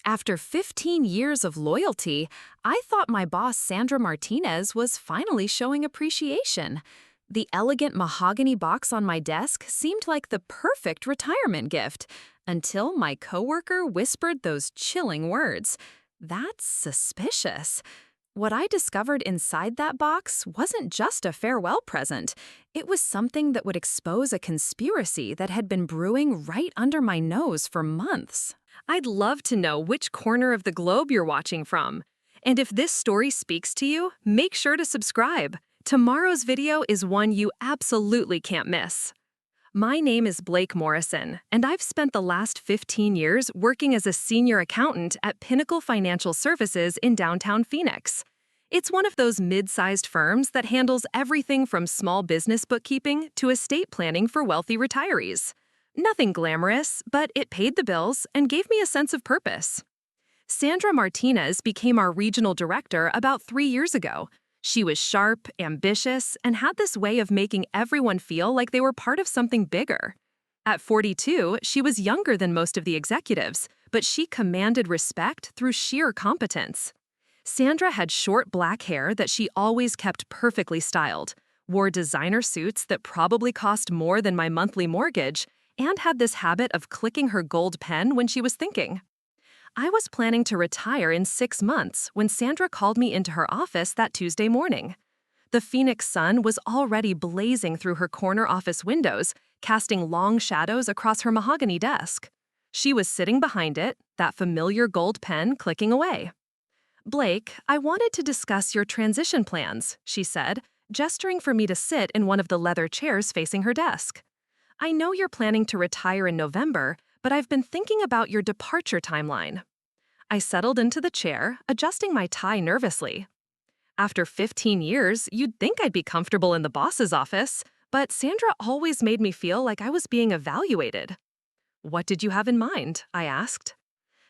After 15 years of loyalty, I thought my boss Sandra Martinez was finally showing appreciation. The elegant mahogany box on my desk seemed like the perfect retirement gift, until my coworker whispered those chilling words. That's suspicious. What I discovered inside that box wasn't just a farewell present. It was something that would expose a conspiracy that had been brewing right under my nose for months. I'd love to know which corner of the globe you're watching from. And if this story speaks to you, make sure to subscribe. Tomorrow's video is one you absolutely can't miss. My name is Blake Morrison, and I've spent the last 15 years working as a senior accountant at Pinnacle Financial Services in downtown Phoenix. It's one of those mid-sized firms that handles everything from small business bookkeeping to estate planning for wealthy retirees. Nothing glamorous, but it paid the bills and gave me a sense of purpose. Sandra Martinez became our regional director about 3 years ago. She was sharp, ambitious, and had this way of making everyone feel like they were part of something bigger. At 42, she was younger than most of the executives, but she commanded respect through sheer competence. Sandra had short black hair that she always kept perfectly styled, wore designer suits that probably cost more than my monthly mortgage, and had this habit of clicking her gold pen when she was thinking. I was planning to retire in 6 months when Sandra called me into her office that Tuesday morning. The Phoenix sun was already blazing through her corner office windows, casting long shadows across her mahogany desk. She was sitting behind it, that familiar gold pen clicking away. "Blake, I wanted to discuss your transition plans," she said, gesturing for me to sit in one of the leather chairs facing her desk. "I know you're planning to retire in November, but I've been thinking about your departure timeline." I settled into the chair, adjusting my tie nervously. After 15 years, you'd think I'd be comfortable in the boss's office, but Sandra always made me feel like I was being evaluated. "What did you have in mind?" I asked.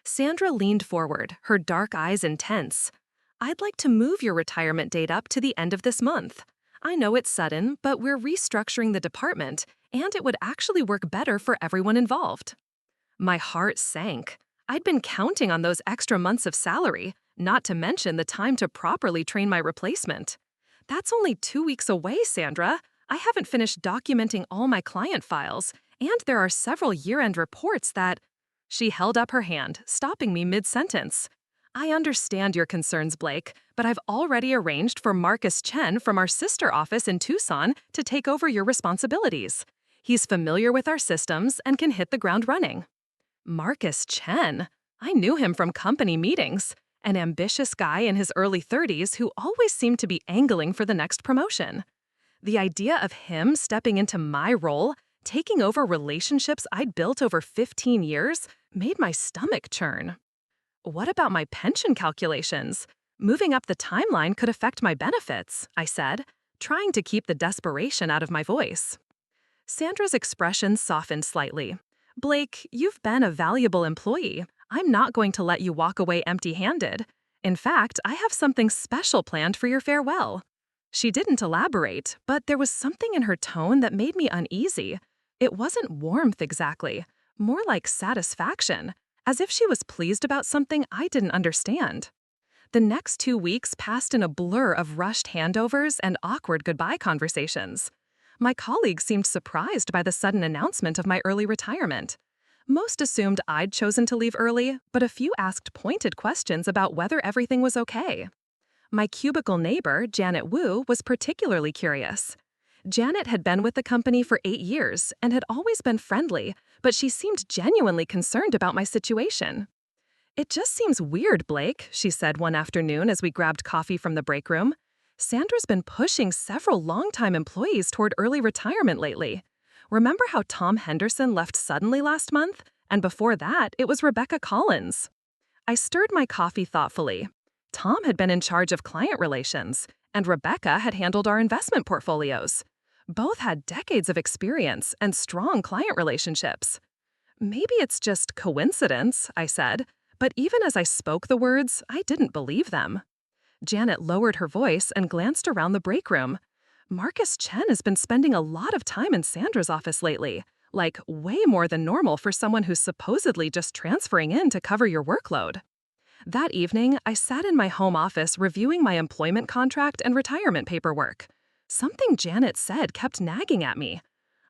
Sandra leaned forward, her dark eyes intense. "I'd like to move your retirement date up to the end of this month. I know it's sudden, but we're restructuring the department, and it would actually work better for everyone involved." My heart sank. I'd been counting on those extra months of salary, not to mention the time to properly train my replacement. "That's only 2 weeks away, Sandra. I haven't finished documenting all my client files, and there are several year-end reports that—" She held up her hand, stopping me mid-sentence. "I understand your concerns, Blake, but I've already arranged for Marcus Chen from our sister office in Tucson to take over your responsibilities. He's familiar with our systems and can hit the ground running." Marcus Chen. I knew him from company meetings, an ambitious guy in his early 30s who always seemed to be angling for the next promotion. The idea of him stepping into my role, taking over relationships I'd built over 15 years, made my stomach churn. "What about my pension calculations? Moving up the timeline could affect my benefits," I said, trying to keep the desperation out of my voice. Sandra's expression softened slightly. "Blake, you've been a valuable employee. I'm not going to let you walk away empty-handed. In fact, I have something special planned for your farewell." She didn't elaborate, but there was something in her tone that made me uneasy. It wasn't warmth exactly, more like satisfaction, as if she was pleased about something I didn't understand. The next 2 weeks passed in a blur of rushed handovers and awkward goodbye conversations. My colleagues seemed surprised by the sudden announcement of my early retirement. Most assumed I'd chosen to leave early, but a few asked pointed questions about whether everything was okay. My cubicle neighbor, Janet Wu, was particularly curious. Janet had been with the company for 8 years and had always been friendly, but she seemed genuinely concerned about my situation. "It just seems weird, Blake," she said one afternoon as we grabbed coffee from the break room. "Sandra's been pushing several longtime employees toward early retirement lately. Remember how Tom Henderson left suddenly last month? And before that, it was Rebecca Collins." I stirred my coffee thoughtfully. Tom had been in charge of client relations, and Rebecca had handled our investment portfolios. Both had decades of experience and strong client relationships. "Maybe it's just coincidence," I said, but even as I spoke the words, I didn't believe them. Janet lowered her voice and glanced around the break room. "Marcus Chen has been spending a lot of time in Sandra's office lately, like way more than normal for someone who's supposedly just transferring in to cover your workload. That evening, I sat in my home office reviewing my employment contract and retirement paperwork. Something Janet said kept nagging at me.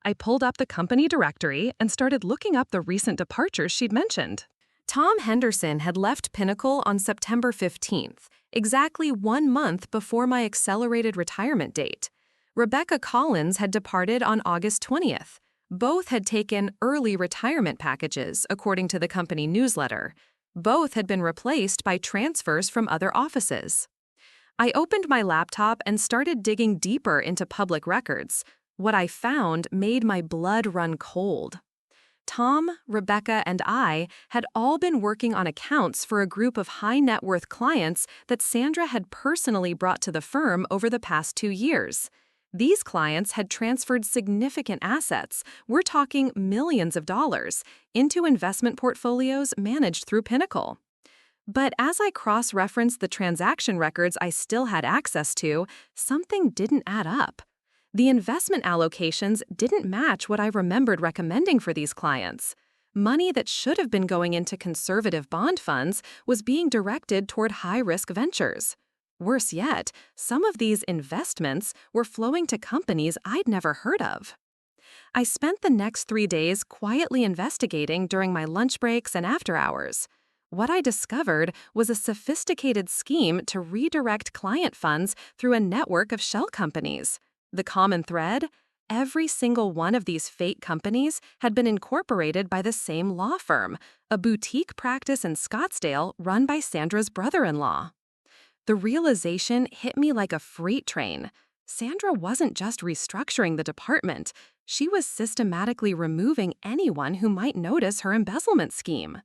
I pulled up the company directory and started looking up the recent departures she'd mentioned. Tom Henderson had left Pinnacle on September 15th, exactly 1 month before my accelerated retirement date. Rebecca Collins had departed on August 20th. Both had taken early retirement packages, according to the company newsletter. Both had been replaced by transfers from other offices. I opened my laptop and started digging deeper into public records. What I found made my blood run cold. Tom, Rebecca, and I had all been working on accounts for a group of high-net-worth clients that Sandra had personally brought to the firm over the past 2 years. These clients had transferred significant assets, we're talking millions of dollars, into investment portfolios managed through Pinnacle. But as I cross-referenced the transaction records I still had access to, something didn't add up. The investment allocations didn't match what I remembered recommending for these clients. Money that should have been going into conservative bond funds was being directed toward high-risk ventures. Worse yet, some of these investments were flowing to companies I'd never heard of. I spent the next 3 days quietly investigating during my lunch breaks and after hours. What I discovered was a sophisticated scheme to redirect client funds through a network of shell companies. The common thread? Every single one of these fake companies had been incorporated by the same law firm, a boutique practice in Scottsdale run by Sandra's brother-in-law. The realization hit me like a freight train. Sandra wasn't just restructuring the department, she was systematically removing anyone who might notice her embezzlement scheme.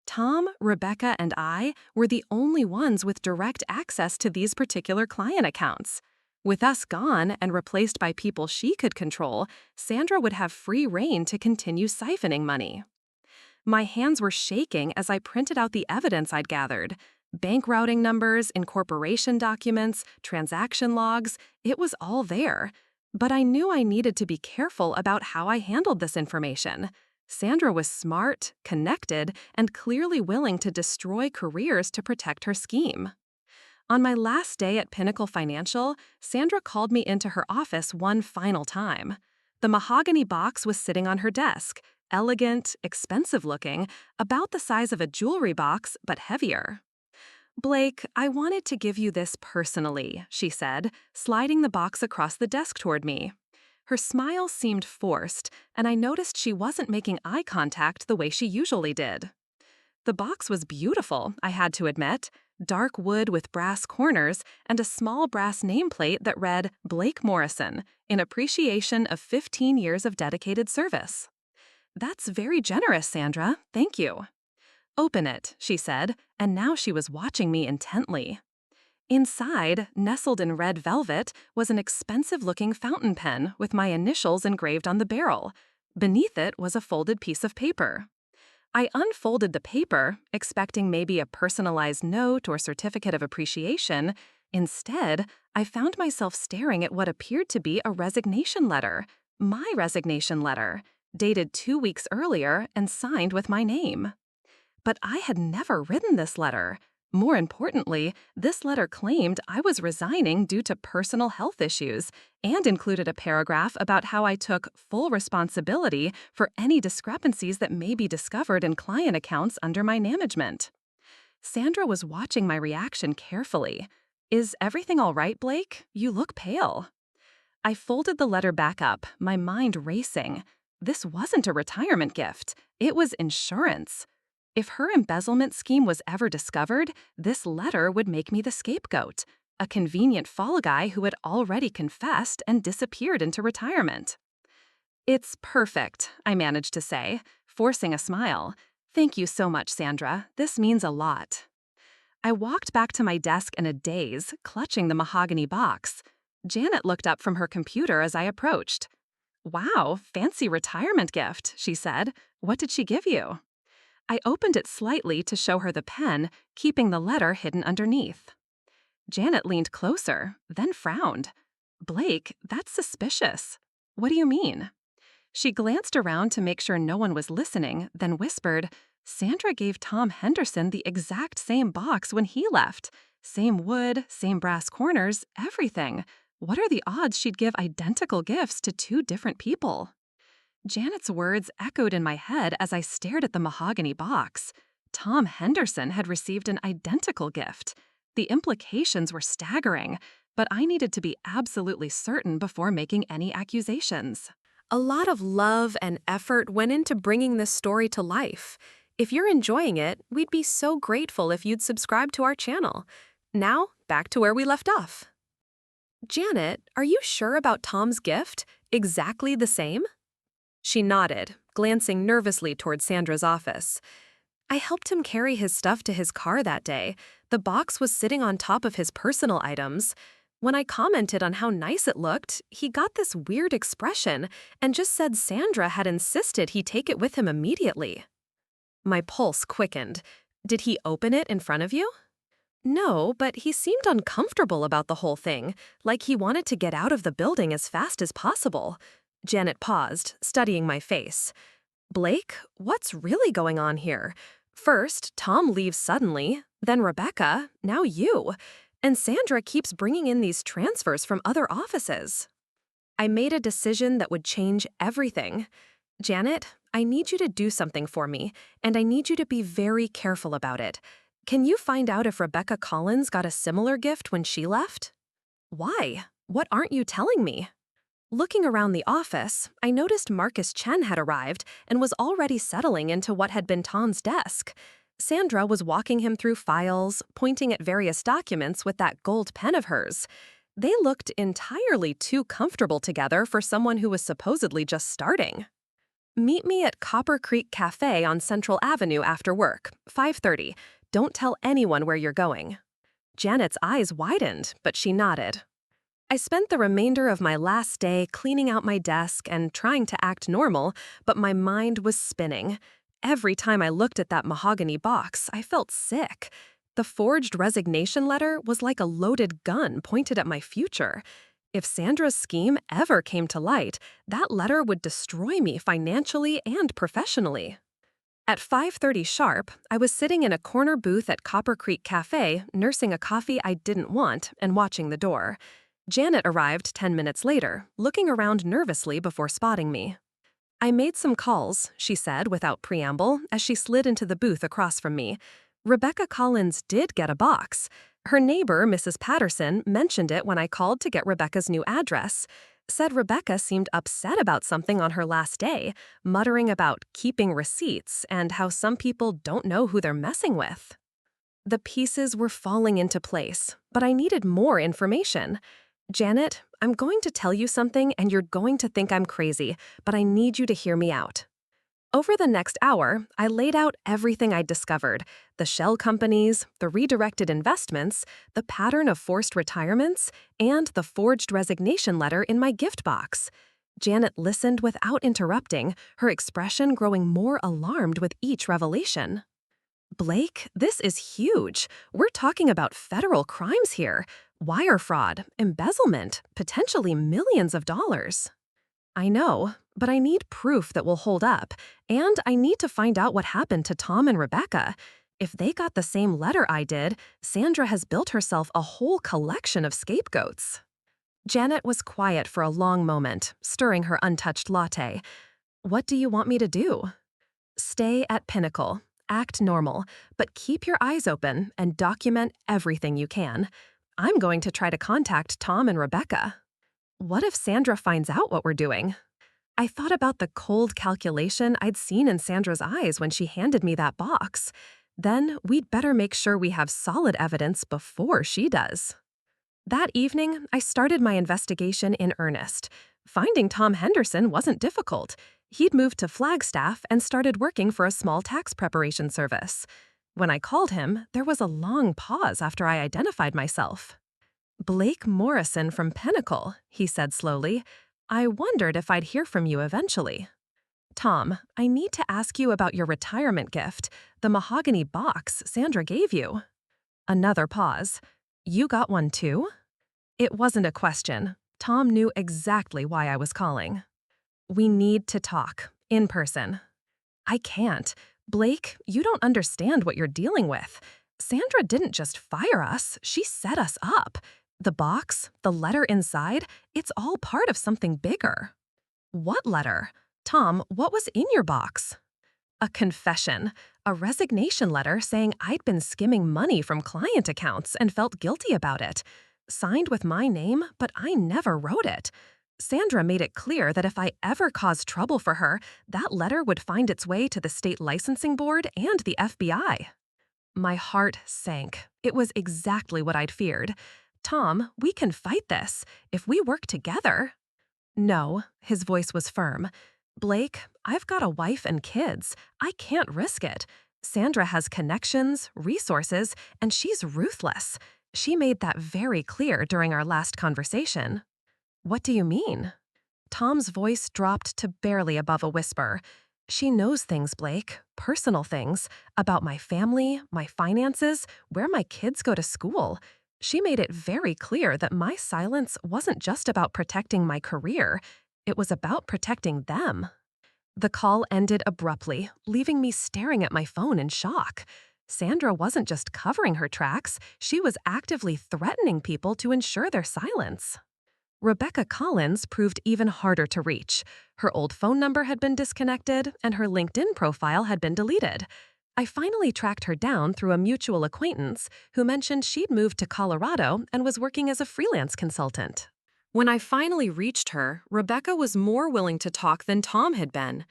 Tom, Rebecca, and I were the only ones with direct access to these particular client accounts. With us gone and replaced by people she could control, Sandra would have free rein to continue siphoning money. My hands were shaking as I printed out the evidence I'd gathered. Bank routing numbers, incorporation documents, transaction logs, it was all there. But I knew I needed to be careful about how I handled this information. Sandra was smart, connected, and clearly willing to destroy careers to protect her scheme. On my last day at Pinnacle Financial, Sandra called me into her office one final time. The mahogany box was sitting on her desk, elegant, expensive-looking, about the size of a jewelry box, but heavier. "Blake, I wanted to give you this personally," she said, sliding the box across the desk toward me. Her smile seemed forced, and I noticed she wasn't making eye contact the way she usually did. The box was beautiful, I had to admit. Dark wood with brass corners and a small brass nameplate that read Blake Morrison, in appreciation of 15 years of dedicated service. "That's very generous, Sandra. Thank you." "Open it," she said, and now she was watching me intently. Inside, nestled in red velvet, was an expensive-looking fountain pen with my initials engraved on the barrel. Beneath it was a folded piece of paper. I unfolded the paper, expecting maybe a personalized note or certificate of appreciation. Instead, I found myself staring at what appeared to be a resignation letter, my resignation letter, dated 2 weeks earlier and signed with my name. But I had never written this letter. More importantly, this letter claimed I was resigning due to personal health issues and included a paragraph about how I took full responsibility for any discrepancies that may be discovered in client accounts under my management. Sandra was watching my reaction carefully. "Is everything all right, Blake? You look pale." I folded the letter back up, my mind racing. This wasn't a retirement gift. It was insurance. If her embezzlement scheme was ever discovered, this letter would make me the scapegoat, a convenient fall guy who had already confessed and disappeared into retirement. "It's perfect," I managed to say, forcing a smile. "Thank you so much, Sandra. This means a lot." I walked back to my desk in a daze, clutching the mahogany box. Janet looked up from her computer as I approached. "Wow, fancy retirement gift," she said. "What did she give you?" I opened it slightly to show her the pen, keeping the letter hidden underneath. Janet leaned closer, then frowned. "Blake, that's suspicious." "What do you mean?" She glanced around to make sure no one was listening, then whispered, Sandra gave Tom Henderson the exact same box when he left. Same wood, same brass corners, everything. What are the odds she'd give identical gifts to two different people? Janet's words echoed in my head as I stared at the mahogany box. Tom Henderson had received an identical gift. The implications were staggering, but I needed to be absolutely certain before making any accusations. A lot of love and effort went into bringing this story to life. If you're enjoying it, we'd be so grateful if you'd subscribe to our channel. Now, back to where we left off. Janet, are you sure about Tom's gift? Exactly the same? She nodded, glancing nervously toward Sandra's office. I helped him carry his stuff to his car that day. The box was sitting on top of his personal items. When I commented on how nice it looked, he got this weird expression and just said Sandra had insisted he take it with him immediately. My pulse quickened. Did he open it in front of you? No, but he seemed uncomfortable about the whole thing, like he wanted to get out of the building as fast as possible. Janet paused, studying my face. Blake, what's really going on here? First, Tom leaves suddenly, then Rebecca, now you. And Sandra keeps bringing in these transfers from other offices. I made a decision that would change everything. Janet, I need you to do something for me, and I need you to be very careful about it. Can you find out if Rebecca Collins got a similar gift when she left? Why? What aren't you telling me? Looking around the office, I noticed Marcus Chen had arrived and was already settling into what had been Tom's desk. Sandra was walking him through files, pointing at various documents with that gold pen of hers. They looked entirely too comfortable together for someone who was supposedly just starting. Meet me at Copper Creek Cafe on Central Avenue after work, 5:30. Don't tell anyone where you're going. Janet's eyes widened, but she nodded. I spent the remainder of my last day cleaning out my desk and trying to act normal, but my mind was spinning. Every time I looked at that mahogany box, I felt sick. The forged resignation letter was like a loaded gun pointed at my future. If Sandra's scheme ever came to light, that letter would destroy me financially and professionally. At 5:30 sharp, I was sitting in a corner booth at Copper Creek Cafe, nursing a coffee I didn't want and watching the door. Janet arrived 10 minutes later, looking around nervously before spotting me. I made some calls, she said without preamble, as she slid into the booth across from me. Rebecca Collins did get a box. Her neighbor, Mrs. Patterson, mentioned it when I called to get Rebecca's new address. Said Rebecca seemed upset about something on her last day, muttering about keeping receipts and how some people don't know who they're messing with. The pieces were falling into place, but I needed more information. Janet, I'm going to tell you something and you're going to think I'm crazy, but I need you to hear me out. Over the next hour, I laid out everything I'd discovered, the shell companies, the redirected investments, the pattern of forced retirements, and the forged resignation letter in my gift box. Janet listened without interrupting, her expression growing more alarmed with each revelation. Blake, this is huge. We're talking about federal crimes here. Wire fraud, embezzlement, potentially millions of dollars. I know, but I need proof that will hold up, and I need to find out what happened to Tom and Rebecca. If they got the same letter I did, Sandra has built herself a whole collection of scapegoats. Janet was quiet for a long moment, stirring her untouched latte. What do you want me to do? Stay at Pinnacle, act normal, but keep your eyes open and document everything you can. I'm going to try to contact Tom and Rebecca. What if Sandra finds out what we're doing? I thought about the cold calculation I'd seen in Sandra's eyes when she handed me that box. Then we'd better make sure we have solid evidence before she does. That evening, I started my investigation in earnest. Finding Tom Henderson wasn't difficult. He'd moved to Flagstaff and started working for a small tax preparation service. When I called him, there was a long pause after I identified myself. Blake Morrison from Pinnacle, he said slowly. I wondered if I'd hear from you eventually. Tom, I need to ask you about your retirement gift, the mahogany box Sandra gave you. Another pause. You got one too? It wasn't a question. Tom knew exactly why I was calling. We need to talk, in person. I can't. Blake, you don't understand what you're dealing with. Sandra didn't just fire us, she set us up. The box, the letter inside, it's all part of something bigger. What letter? Tom, what was in your box? A confession, a resignation letter saying I'd been skimming money from client accounts and felt guilty about it. Signed with my name, but I never wrote it. Sandra made it clear that if I ever caused trouble for her, that letter would find its way to the state licensing board and the FBI. My heart sank. It was exactly what I'd feared. Tom, we can fight this if we work together. No, his voice was firm. Blake, I've got a wife and kids. I can't risk it. Sandra has connections, resources, and she's ruthless. She made that very clear during our last conversation. What do you mean? Tom's voice dropped to barely above a whisper. She knows things, Blake, personal things, about my family, my finances, where my kids go to school. She made it very clear that my silence wasn't just about protecting my career, it was about protecting them. The call ended abruptly, leaving me staring at my phone in shock. Sandra wasn't just covering her tracks, she was actively threatening people to ensure their silence. Rebecca Collins proved even harder to reach. Her old phone number had been disconnected, and her LinkedIn profile had been deleted. I finally tracked her down through a mutual acquaintance who mentioned she'd moved to Colorado and was working as a freelance consultant. When I finally reached her, Rebecca was more willing to talk than Tom had been.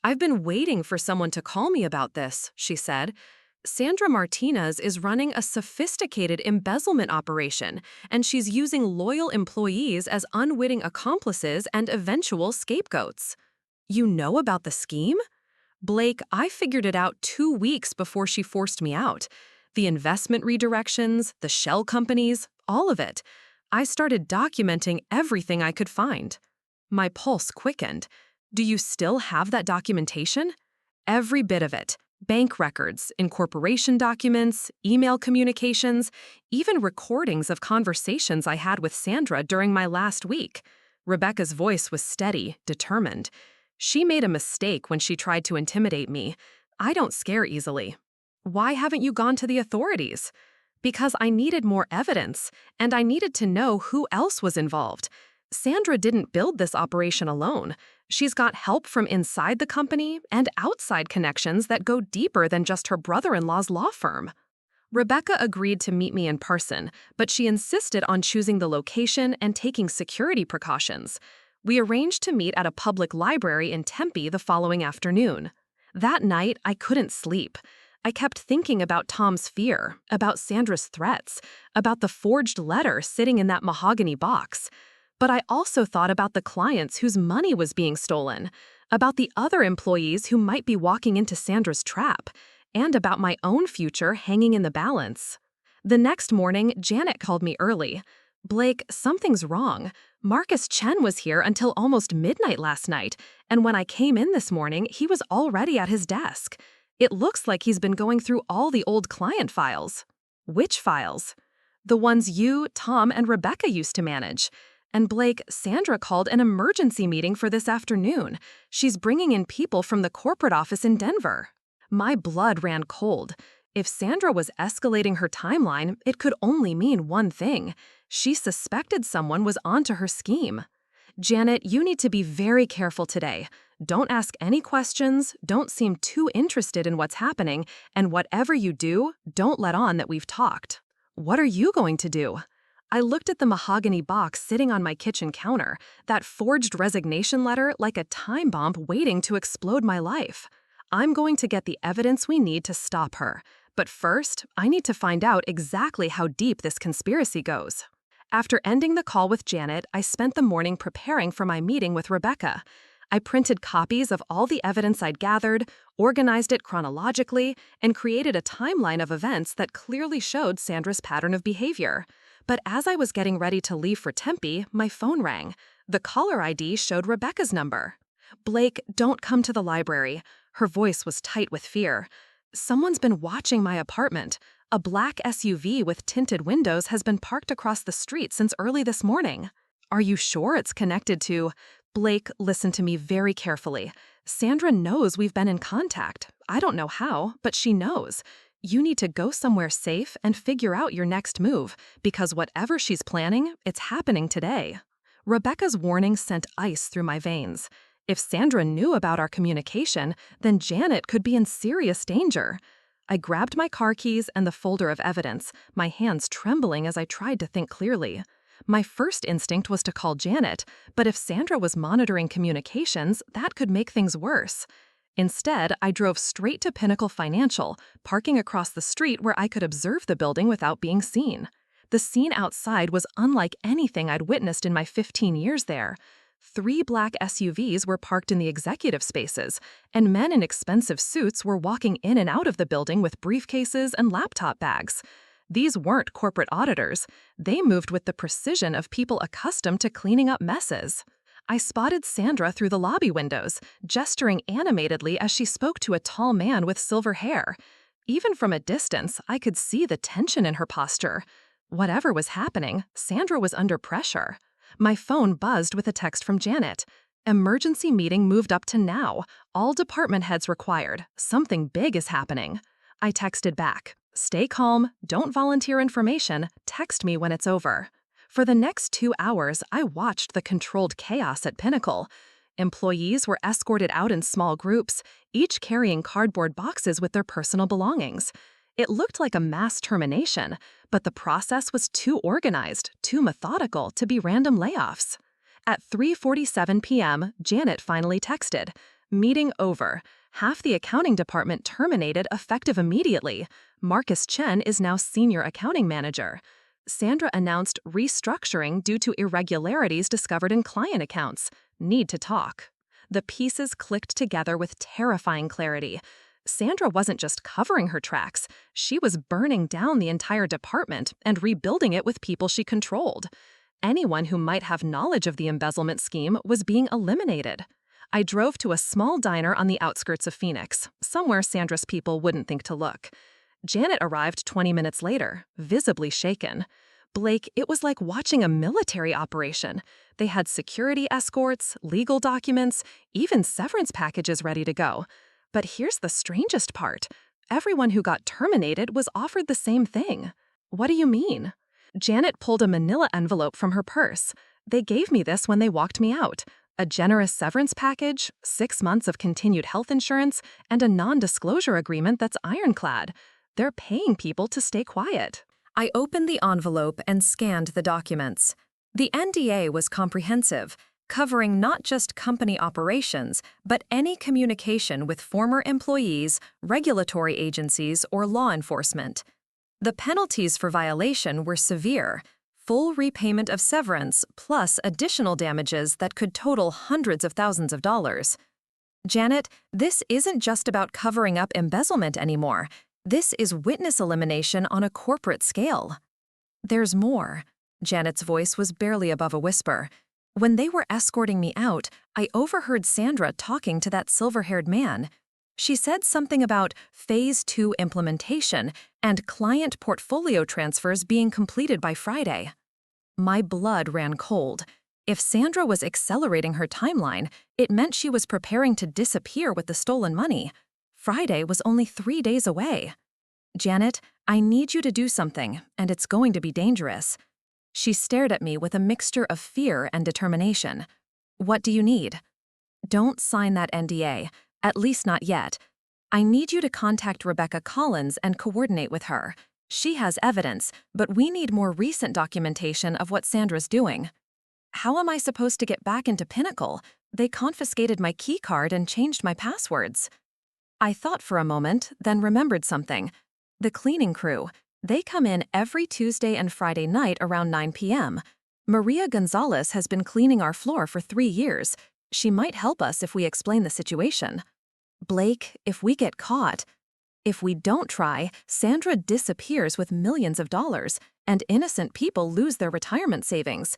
"I've been waiting for someone to call me about this," she said. "Sandra Martinez is running a sophisticated embezzlement operation, and she's using loyal employees as unwitting accomplices and eventual scapegoats." "You know about the scheme?" "Blake, I figured it out 2 weeks before she forced me out. The investment redirections, the shell companies, all of it. I started documenting everything I could find." My pulse quickened. "Do you still have that documentation?" "Every bit of it. Bank records, incorporation documents, email communications, even recordings of conversations I had with Sandra during my last week." Rebecca's voice was steady, determined. "She made a mistake when she tried to intimidate me. I don't scare easily." "Why haven't you gone to the authorities?" "Because I needed more evidence, and I needed to know who else was involved. Sandra didn't build this operation alone. She's got help from inside the company and outside connections that go deeper than just her brother-in-law's law firm." Rebecca agreed to meet me in person, but she insisted on choosing the location and taking security precautions. We arranged to meet at a public library in Tempe the following afternoon. That night, I couldn't sleep. I kept thinking about Tom's fear, about Sandra's threats, about the forged letter sitting in that mahogany box. But I also thought about the clients whose money was being stolen, about the other employees who might be walking into Sandra's trap, and about my own future hanging in the balance. The next morning, Janet called me early. "Blake, something's wrong. Marcus Chen was here until almost midnight last night, and when I came in this morning, he was already at his desk. It looks like he's been going through all the old client files." "Which files?" "The ones you, Tom, and Rebecca used to manage. And Blake, Sandra called an emergency meeting for this afternoon. She's bringing in people from the corporate office in Denver." My blood ran cold. If Sandra was escalating her timeline, it could only mean one thing. She suspected someone was onto her scheme. "Janet, you need to be very careful today. Don't ask any questions, don't seem too interested in what's happening, and whatever you do, don't let on that we've talked." "What are you going to do?" I looked at the mahogany box sitting on my kitchen counter, that forged resignation letter like a time bomb waiting to explode my life. I'm going to get the evidence we need to stop her. But first, I need to find out exactly how deep this conspiracy goes. After ending the call with Janet, I spent the morning preparing for my meeting with Rebecca. I printed copies of all the evidence I'd gathered, organized it chronologically, and created a timeline of events that clearly showed Sandra's pattern of behavior. But as I was getting ready to leave for Tempe, my phone rang. The caller ID showed Rebecca's number. "Blake, don't come to the library." Her voice was tight with fear. "Someone's been watching my apartment. A black SUV with tinted windows has been parked across the street since early this morning." "Are you sure it's connected to—" Blake, listen to me very carefully. Sandra knows we've been in contact. I don't know how, but she knows. You need to go somewhere safe and figure out your next move, because whatever she's planning, it's happening today. Rebecca's warning sent ice through my veins. If Sandra knew about our communication, then Janet could be in serious danger. I grabbed my car keys and the folder of evidence, my hands trembling as I tried to think clearly. My first instinct was to call Janet, but if Sandra was monitoring communications, that could make things worse. Instead, I drove straight to Pinnacle Financial, parking across the street where I could observe the building without being seen. The scene outside was unlike anything I'd witnessed in my 15 years there. 3 black SUVs were parked in the executive spaces, and men in expensive suits were walking in and out of the building with briefcases and laptop bags. These weren't corporate auditors. They moved with the precision of people accustomed to cleaning up messes. I spotted Sandra through the lobby windows, gesturing animatedly as she spoke to a tall man with silver hair. Even from a distance, I could see the tension in her posture. Whatever was happening, Sandra was under pressure. My phone buzzed with a text from Janet. Emergency meeting moved up to now. All department heads required. Something big is happening. I texted back. Stay calm, don't volunteer information, text me when it's over. For the next 2 hours, I watched the controlled chaos at Pinnacle. Employees were escorted out in small groups, each carrying cardboard boxes with their personal belongings. It looked like a mass termination, but the process was too organized, too methodical to be random layoffs. At 3:47 p.m., Janet finally texted, "Meeting over. Half the accounting department terminated effective immediately. Marcus Chen is now senior accounting manager." Sandra announced restructuring due to irregularities discovered in client accounts. Need to talk. The pieces clicked together with terrifying clarity. Sandra wasn't just covering her tracks, she was burning down the entire department and rebuilding it with people she controlled. Anyone who might have knowledge of the embezzlement scheme was being eliminated. I drove to a small diner on the outskirts of Phoenix, somewhere Sandra's people wouldn't think to look. Janet arrived 20 minutes later, visibly shaken. Blake, it was like watching a military operation. They had security escorts, legal documents, even severance packages ready to go. But here's the strangest part. Everyone who got terminated was offered the same thing. What do you mean? Janet pulled a manila envelope from her purse. They gave me this when they walked me out. A generous severance package, 6 months of continued health insurance, and a non-disclosure agreement that's ironclad. They're paying people to stay quiet. I opened the envelope and scanned the documents. The NDA was comprehensive, covering not just company operations, but any communication with former employees, regulatory agencies, or law enforcement. The penalties for violation were severe: full repayment of severance plus additional damages that could total hundreds of thousands of dollars. Janet, this isn't just about covering up embezzlement anymore. This is witness elimination on a corporate scale. There's more. Janet's voice was barely above a whisper. When they were escorting me out, I overheard Sandra talking to that silver-haired man. She said something about Phase 2 implementation and client portfolio transfers being completed by Friday. My blood ran cold. If Sandra was accelerating her timeline, it meant she was preparing to disappear with the stolen money. Friday was only 3 days away. Janet, I need you to do something, and it's going to be dangerous. She stared at me with a mixture of fear and determination. What do you need? Don't sign that NDA, at least not yet. I need you to contact Rebecca Collins and coordinate with her. She has evidence, but we need more recent documentation of what Sandra's doing. How am I supposed to get back into Pinnacle? They confiscated my key card and changed my passwords. I thought for a moment, then remembered something. The cleaning crew. They come in every Tuesday and Friday night around 9 p.m. Maria Gonzalez has been cleaning our floor for 3 years. She might help us if we explain the situation. Blake, if we get caught, if we don't try, Sandra disappears with millions of dollars, and innocent people lose their retirement savings.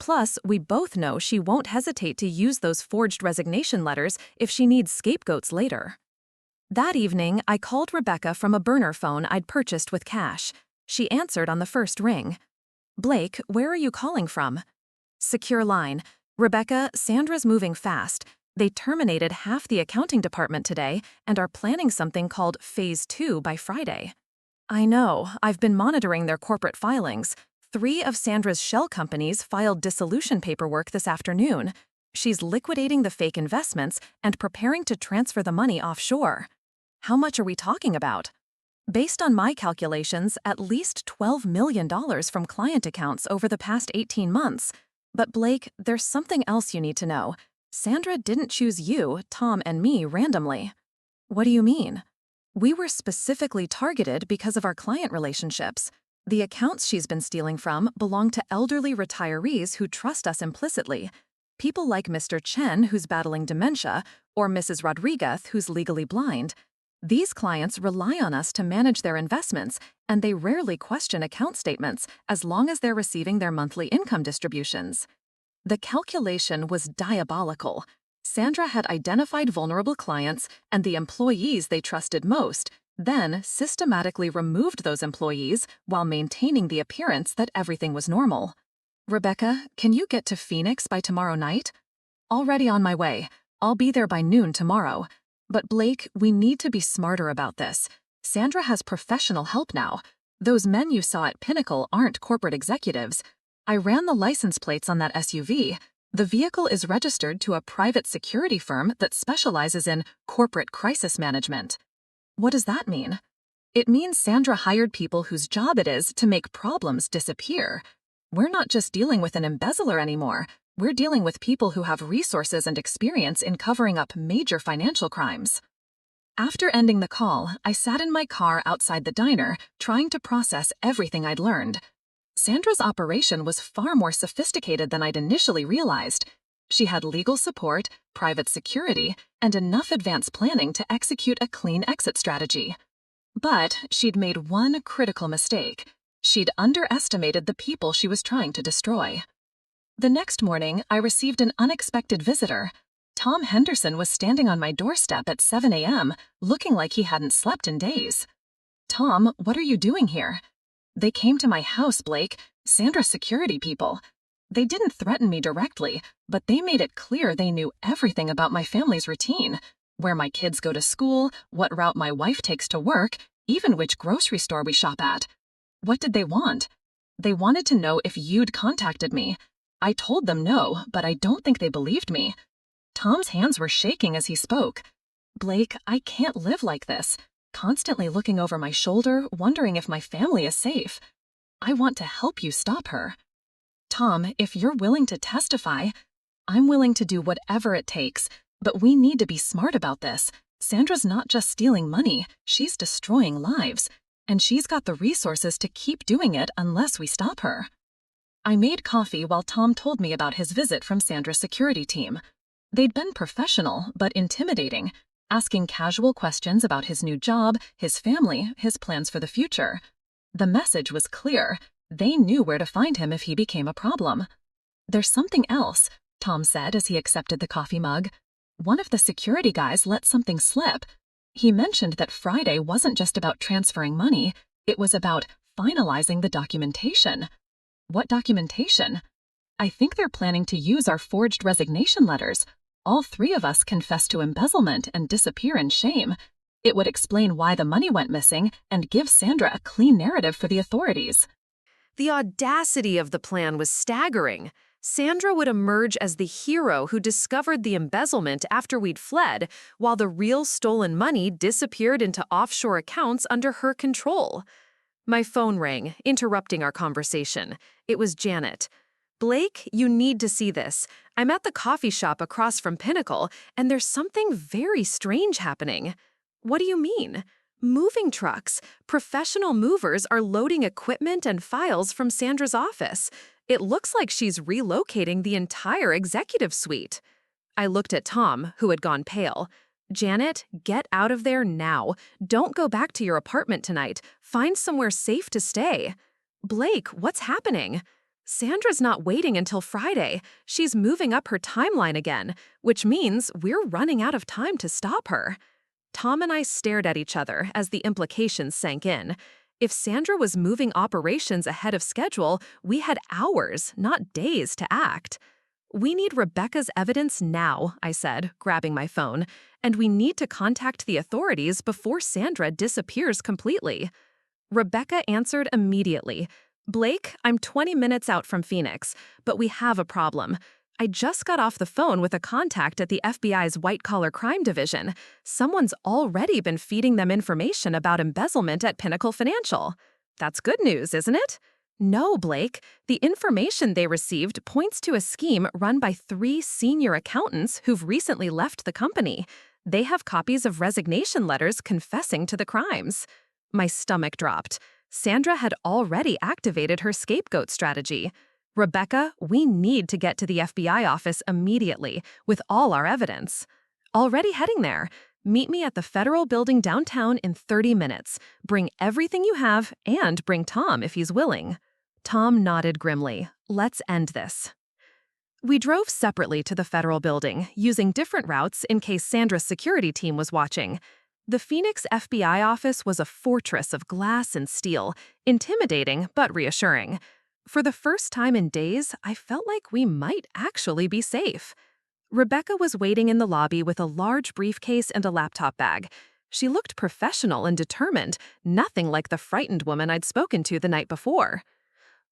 Plus, we both know she won't hesitate to use those forged resignation letters if she needs scapegoats later. That evening, I called Rebecca from a burner phone I'd purchased with cash. She answered on the first ring. Blake, where are you calling from? Secure line. Rebecca, Sandra's moving fast. They terminated half the accounting department today and are planning something called Phase 2 by Friday. I know, I've been monitoring their corporate filings. 3 of Sandra's shell companies filed dissolution paperwork this afternoon. She's liquidating the fake investments and preparing to transfer the money offshore. How much are we talking about? Based on my calculations, at least $12 million from client accounts over the past 18 months. But Blake, there's something else you need to know. Sandra didn't choose you, Tom, and me randomly. What do you mean? We were specifically targeted because of our client relationships. The accounts she's been stealing from belong to elderly retirees who trust us implicitly. People like Mr. Chen, who's battling dementia, or Mrs. Rodriguez, who's legally blind. These clients rely on us to manage their investments, and they rarely question account statements as long as they're receiving their monthly income distributions. The calculation was diabolical. Sandra had identified vulnerable clients and the employees they trusted most, then systematically removed those employees while maintaining the appearance that everything was normal. Rebecca, can you get to Phoenix by tomorrow night? Already on my way. I'll be there by noon tomorrow. But Blake, we need to be smarter about this. Sandra has professional help now. Those men you saw at Pinnacle aren't corporate executives. I ran the license plates on that SUV. The vehicle is registered to a private security firm that specializes in corporate crisis management. What does that mean? It means Sandra hired people whose job it is to make problems disappear. We're not just dealing with an embezzler anymore. We're dealing with people who have resources and experience in covering up major financial crimes. After ending the call, I sat in my car outside the diner, trying to process everything I'd learned. Sandra's operation was far more sophisticated than I'd initially realized. She had legal support, private security, and enough advanced planning to execute a clean exit strategy. But she'd made one critical mistake. She'd underestimated the people she was trying to destroy. The next morning, I received an unexpected visitor. Tom Henderson was standing on my doorstep at 7 a.m., looking like he hadn't slept in days. Tom, what are you doing here? They came to my house, Blake, Sandra's security people. They didn't threaten me directly, but they made it clear they knew everything about my family's routine, where my kids go to school, what route my wife takes to work, even which grocery store we shop at. What did they want? They wanted to know if you'd contacted me. I told them no, but I don't think they believed me. Tom's hands were shaking as he spoke. Blake, I can't live like this, constantly looking over my shoulder, wondering if my family is safe. I want to help you stop her. Tom, if you're willing to testify, I'm willing to do whatever it takes, but we need to be smart about this. Sandra's not just stealing money, she's destroying lives, and she's got the resources to keep doing it unless we stop her. I made coffee while Tom told me about his visit from Sandra's security team. They'd been professional, but intimidating, asking casual questions about his new job, his family, his plans for the future. The message was clear. They knew where to find him if he became a problem. There's something else, Tom said as he accepted the coffee mug. One of the security guys let something slip. He mentioned that Friday wasn't just about transferring money, it was about finalizing the documentation. What documentation? I think they're planning to use our forged resignation letters. All 3 of us confess to embezzlement and disappear in shame. It would explain why the money went missing and give Sandra a clean narrative for the authorities. The audacity of the plan was staggering. Sandra would emerge as the hero who discovered the embezzlement after we'd fled, while the real stolen money disappeared into offshore accounts under her control. My phone rang, interrupting our conversation. It was Janet. Blake, you need to see this. I'm at the coffee shop across from Pinnacle, and there's something very strange happening. What do you mean? Moving trucks. Professional movers are loading equipment and files from Sandra's office. It looks like she's relocating the entire executive suite. I looked at Tom, who had gone pale. Janet, get out of there now. Don't go back to your apartment tonight. Find somewhere safe to stay. Blake, what's happening? Sandra's not waiting until Friday. She's moving up her timeline again, which means we're running out of time to stop her. Tom and I stared at each other as the implications sank in. If Sandra was moving operations ahead of schedule, we had hours, not days, to act. We need Rebecca's evidence now, I said, grabbing my phone, and we need to contact the authorities before Sandra disappears completely. Rebecca answered immediately. Blake, I'm 20 minutes out from Phoenix, but we have a problem. I just got off the phone with a contact at the FBI's white-collar crime division. Someone's already been feeding them information about embezzlement at Pinnacle Financial. That's good news, isn't it? No, Blake. The information they received points to a scheme run by 3 senior accountants who've recently left the company. They have copies of resignation letters confessing to the crimes. My stomach dropped. Sandra had already activated her scapegoat strategy. Rebecca, we need to get to the FBI office immediately with all our evidence. Already heading there. Meet me at the Federal Building downtown in 30 minutes. Bring everything you have and bring Tom if he's willing. Tom nodded grimly. Let's end this. We drove separately to the Federal Building, using different routes in case Sandra's security team was watching. The Phoenix FBI office was a fortress of glass and steel, intimidating but reassuring. For the first time in days, I felt like we might actually be safe. Rebecca was waiting in the lobby with a large briefcase and a laptop bag. She looked professional and determined, nothing like the frightened woman I'd spoken to the night before.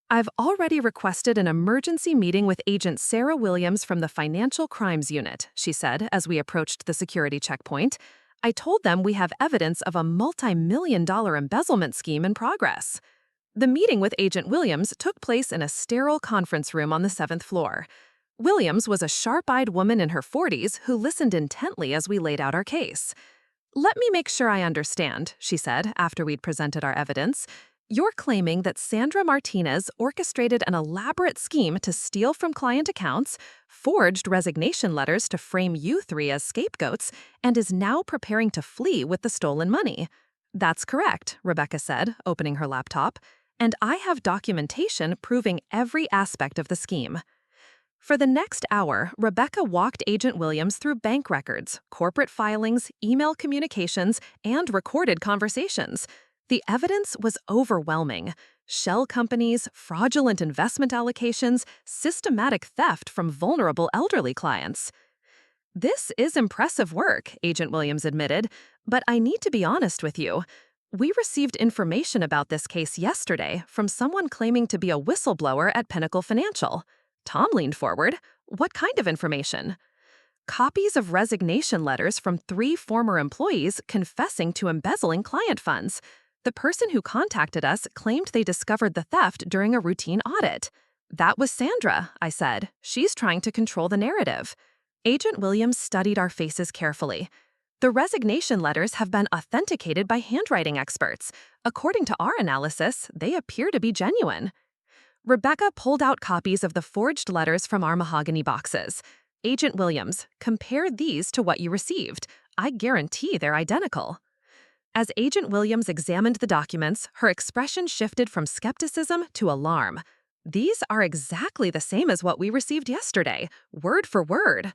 I've already requested an emergency meeting with Agent Sarah Williams from the Financial Crimes Unit, she said as we approached the security checkpoint. I told them we have evidence of a multi-million-dollar embezzlement scheme in progress. The meeting with Agent Williams took place in a sterile conference room on the 7th floor. Williams was a sharp-eyed woman in her 40s who listened intently as we laid out our case. Let me make sure I understand, she said after we'd presented our evidence. You're claiming that Sandra Martinez orchestrated an elaborate scheme to steal from client accounts, forged resignation letters to frame you 3 as scapegoats, and is now preparing to flee with the stolen money. That's correct, Rebecca said, opening her laptop. And I have documentation proving every aspect of the scheme. For the next hour, Rebecca walked Agent Williams through bank records, corporate filings, email communications, and recorded conversations. The evidence was overwhelming. Shell companies, fraudulent investment allocations, systematic theft from vulnerable elderly clients. This is impressive work, Agent Williams admitted, but I need to be honest with you. We received information about this case yesterday from someone claiming to be a whistleblower at Pinnacle Financial. Tom leaned forward. What kind of information? Copies of resignation letters from 3 former employees confessing to embezzling client funds. The person who contacted us claimed they discovered the theft during a routine audit. That was Sandra, I said. She's trying to control the narrative. Agent Williams studied our faces carefully. The resignation letters have been authenticated by handwriting experts. According to our analysis, they appear to be genuine. Rebecca pulled out copies of the forged letters from our mahogany boxes. Agent Williams, compare these to what you received. I guarantee they're identical. As Agent Williams examined the documents, her expression shifted from skepticism to alarm. These are exactly the same as what we received yesterday, word for word.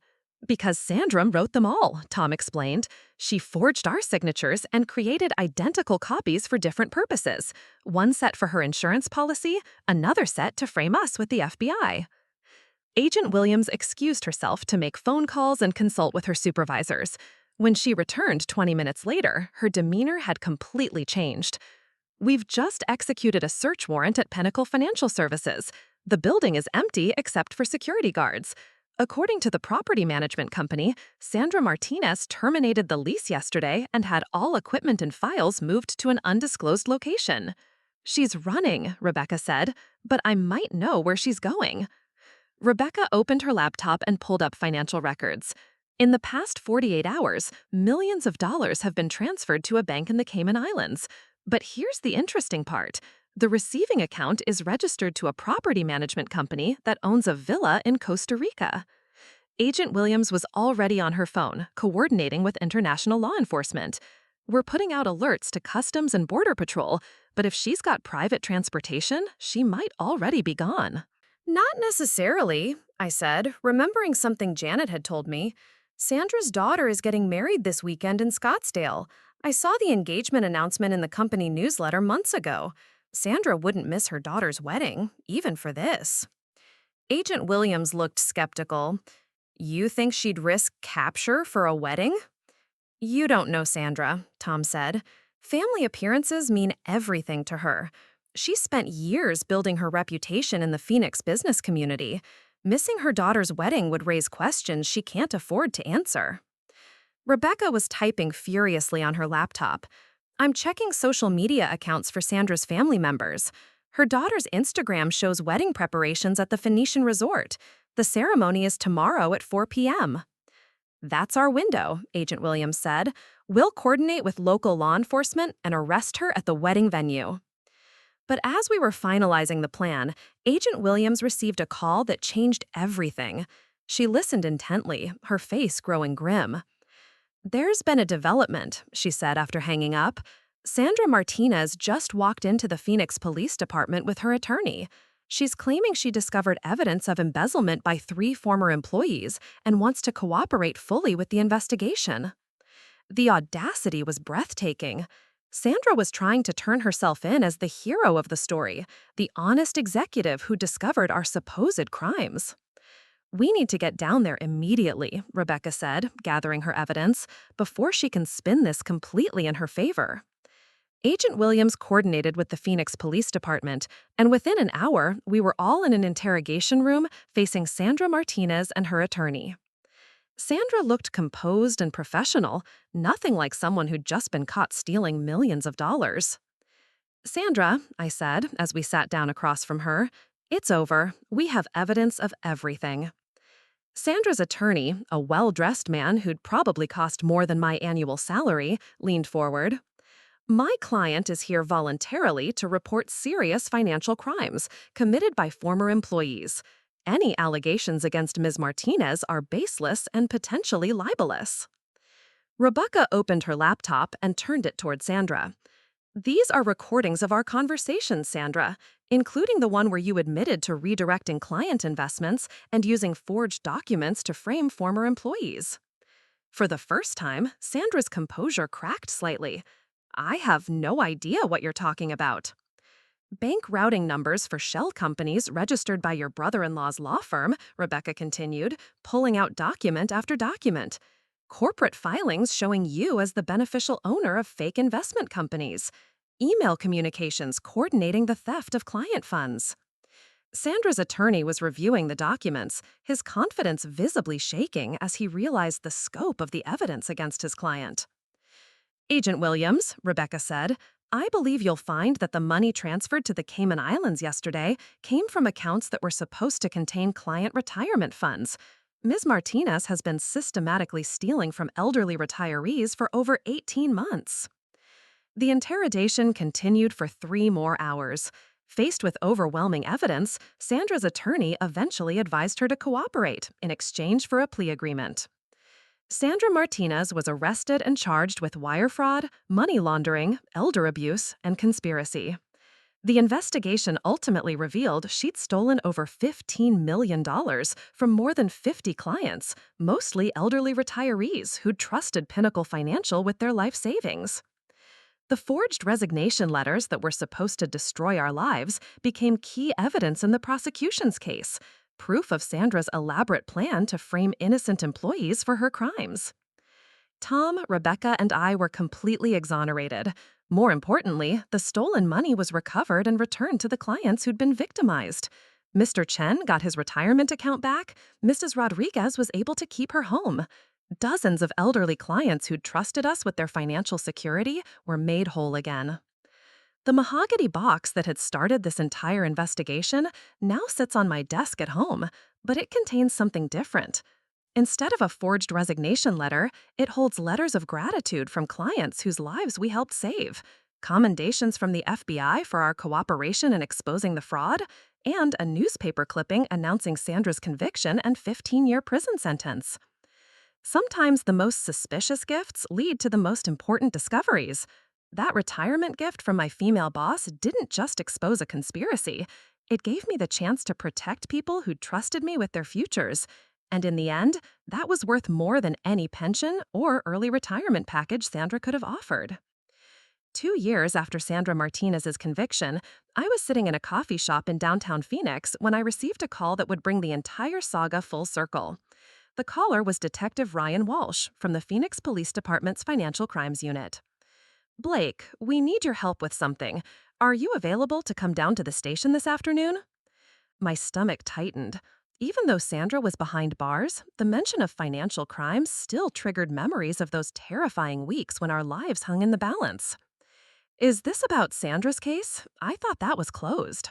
Because Sandra wrote them all, Tom explained. She forged our signatures and created identical copies for different purposes. One set for her insurance policy, another set to frame us with the FBI. Agent Williams excused herself to make phone calls and consult with her supervisors. When she returned 20 minutes later, her demeanor had completely changed. We've just executed a search warrant at Pinnacle Financial Services. The building is empty except for security guards. According to the property management company, Sandra Martinez terminated the lease yesterday and had all equipment and files moved to an undisclosed location. She's running, Rebecca said, but I might know where she's going. Rebecca opened her laptop and pulled up financial records. In the past 48 hours, millions of dollars have been transferred to a bank in the Cayman Islands. But here's the interesting part. The receiving account is registered to a property management company that owns a villa in Costa Rica. Agent Williams was already on her phone, coordinating with international law enforcement. We're putting out alerts to Customs and Border Patrol, but if she's got private transportation, she might already be gone. Not necessarily, I said, remembering something Janet had told me. Sandra's daughter is getting married this weekend in Scottsdale. I saw the engagement announcement in the company newsletter months ago. Sandra wouldn't miss her daughter's wedding, even for this. Agent Williams looked skeptical. You think she'd risk capture for a wedding? You don't know Sandra, Tom said. Family appearances mean everything to her. She spent years building her reputation in the Phoenix business community. Missing her daughter's wedding would raise questions she can't afford to answer. Rebecca was typing furiously on her laptop. I'm checking social media accounts for Sandra's family members. Her daughter's Instagram shows wedding preparations at the Phoenician Resort. The ceremony is tomorrow at 4 p.m. That's our window, Agent Williams said. We'll coordinate with local law enforcement and arrest her at the wedding venue. But as we were finalizing the plan, Agent Williams received a call that changed everything. She listened intently, her face growing grim. There's been a development, she said after hanging up. Sandra Martinez just walked into the Phoenix Police Department with her attorney. She's claiming she discovered evidence of embezzlement by 3 former employees and wants to cooperate fully with the investigation. The audacity was breathtaking. Sandra was trying to turn herself in as the hero of the story, the honest executive who discovered our supposed crimes. We need to get down there immediately, Rebecca said, gathering her evidence, before she can spin this completely in her favor. Agent Williams coordinated with the Phoenix Police Department, and within an hour, we were all in an interrogation room facing Sandra Martinez and her attorney. Sandra looked composed and professional, nothing like someone who'd just been caught stealing millions of dollars. Sandra, I said as we sat down across from her, it's over. We have evidence of everything. Sandra's attorney, a well-dressed man who'd probably cost more than my annual salary, leaned forward. My client is here voluntarily to report serious financial crimes committed by former employees. Any allegations against Ms. Martinez are baseless and potentially libelous. Rebecca opened her laptop and turned it toward Sandra. These are recordings of our conversations, Sandra, including the one where you admitted to redirecting client investments and using forged documents to frame former employees. For the first time, Sandra's composure cracked slightly. I have no idea what you're talking about. Bank routing numbers for shell companies registered by your brother-in-law's law firm, Rebecca continued, pulling out document after document. Corporate filings showing you as the beneficial owner of fake investment companies. Email communications coordinating the theft of client funds. Sandra's attorney was reviewing the documents, his confidence visibly shaking as he realized the scope of the evidence against his client. Agent Williams, Rebecca said, I believe you'll find that the money transferred to the Cayman Islands yesterday came from accounts that were supposed to contain client retirement funds. Ms. Martinez has been systematically stealing from elderly retirees for over 18 months. The interrogation continued for 3 more hours. Faced with overwhelming evidence, Sandra's attorney eventually advised her to cooperate in exchange for a plea agreement. Sandra Martinez was arrested and charged with wire fraud, money laundering, elder abuse, and conspiracy. The investigation ultimately revealed she'd stolen over $15 million from more than 50 clients, mostly elderly retirees who'd trusted Pinnacle Financial with their life savings. The forged resignation letters that were supposed to destroy our lives became key evidence in the prosecution's case, proof of Sandra's elaborate plan to frame innocent employees for her crimes. Tom, Rebecca, and I were completely exonerated. More importantly, the stolen money was recovered and returned to the clients who'd been victimized. Mr. Chen got his retirement account back. Mrs. Rodriguez was able to keep her home. Dozens of elderly clients who'd trusted us with their financial security were made whole again. The mahogany box that had started this entire investigation now sits on my desk at home, but it contains something different. Instead of a forged resignation letter, it holds letters of gratitude from clients whose lives we helped save, commendations from the FBI for our cooperation in exposing the fraud, and a newspaper clipping announcing Sandra's conviction and 15-year prison sentence. Sometimes the most suspicious gifts lead to the most important discoveries. That retirement gift from my female boss didn't just expose a conspiracy. It gave me the chance to protect people who trusted me with their futures. And in the end, that was worth more than any pension or early retirement package Sandra could have offered. 2 years after Sandra Martinez's conviction, I was sitting in a coffee shop in downtown Phoenix when I received a call that would bring the entire saga full circle. The caller was Detective Ryan Walsh from the Phoenix Police Department's Financial Crimes Unit. "Blake, we need your help with something. Are you available to come down to the station this afternoon?" My stomach tightened. Even though Sandra was behind bars, the mention of financial crimes still triggered memories of those terrifying weeks when our lives hung in the balance. "Is this about Sandra's case? I thought that was closed."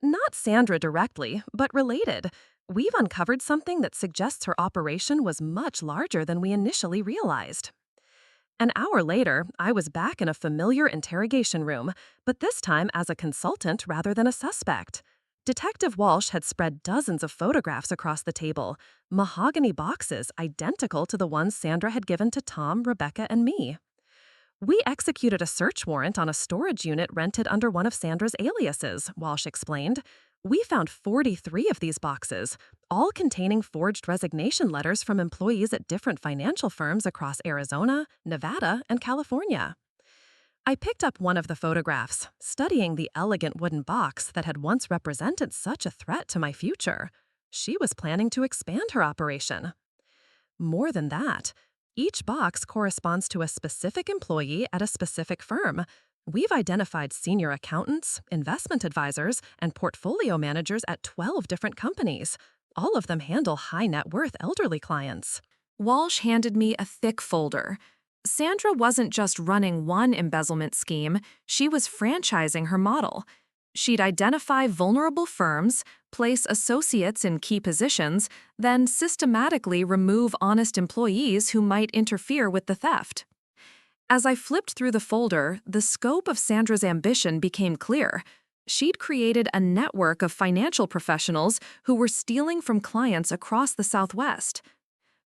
"Not Sandra directly, but related. We've uncovered something that suggests her operation was much larger than we initially realized." An hour later, I was back in a familiar interrogation room, but this time as a consultant rather than a suspect. Detective Walsh had spread dozens of photographs across the table, mahogany boxes identical to the ones Sandra had given to Tom, Rebecca, and me. "We executed a search warrant on a storage unit rented under one of Sandra's aliases," Walsh explained. "We found 43 of these boxes, all containing forged resignation letters from employees at different financial firms across Arizona, Nevada, and California." I picked up one of the photographs, studying the elegant wooden box that had once represented such a threat to my future. She was planning to expand her operation. More than that, each box corresponds to a specific employee at a specific firm. We've identified senior accountants, investment advisors, and portfolio managers at 12 different companies. All of them handle high net worth elderly clients. Walsh handed me a thick folder. Sandra wasn't just running one embezzlement scheme, she was franchising her model. She'd identify vulnerable firms, place associates in key positions, then systematically remove honest employees who might interfere with the theft. As I flipped through the folder, the scope of Sandra's ambition became clear. She'd created a network of financial professionals who were stealing from clients across the Southwest.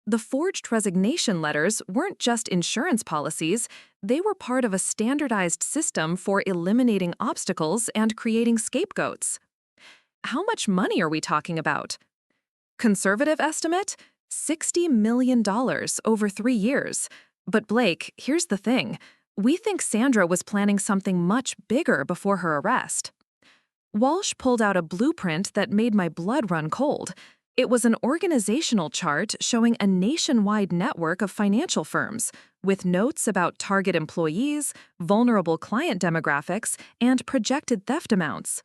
The forged resignation letters weren't just insurance policies, they were part of a standardized system for eliminating obstacles and creating scapegoats. How much money are we talking about? Conservative estimate? $60 million over 3 years. But Blake, here's the thing. We think Sandra was planning something much bigger before her arrest. Walsh pulled out a blueprint that made my blood run cold. It was an organizational chart showing a nationwide network of financial firms, with notes about target employees, vulnerable client demographics, and projected theft amounts.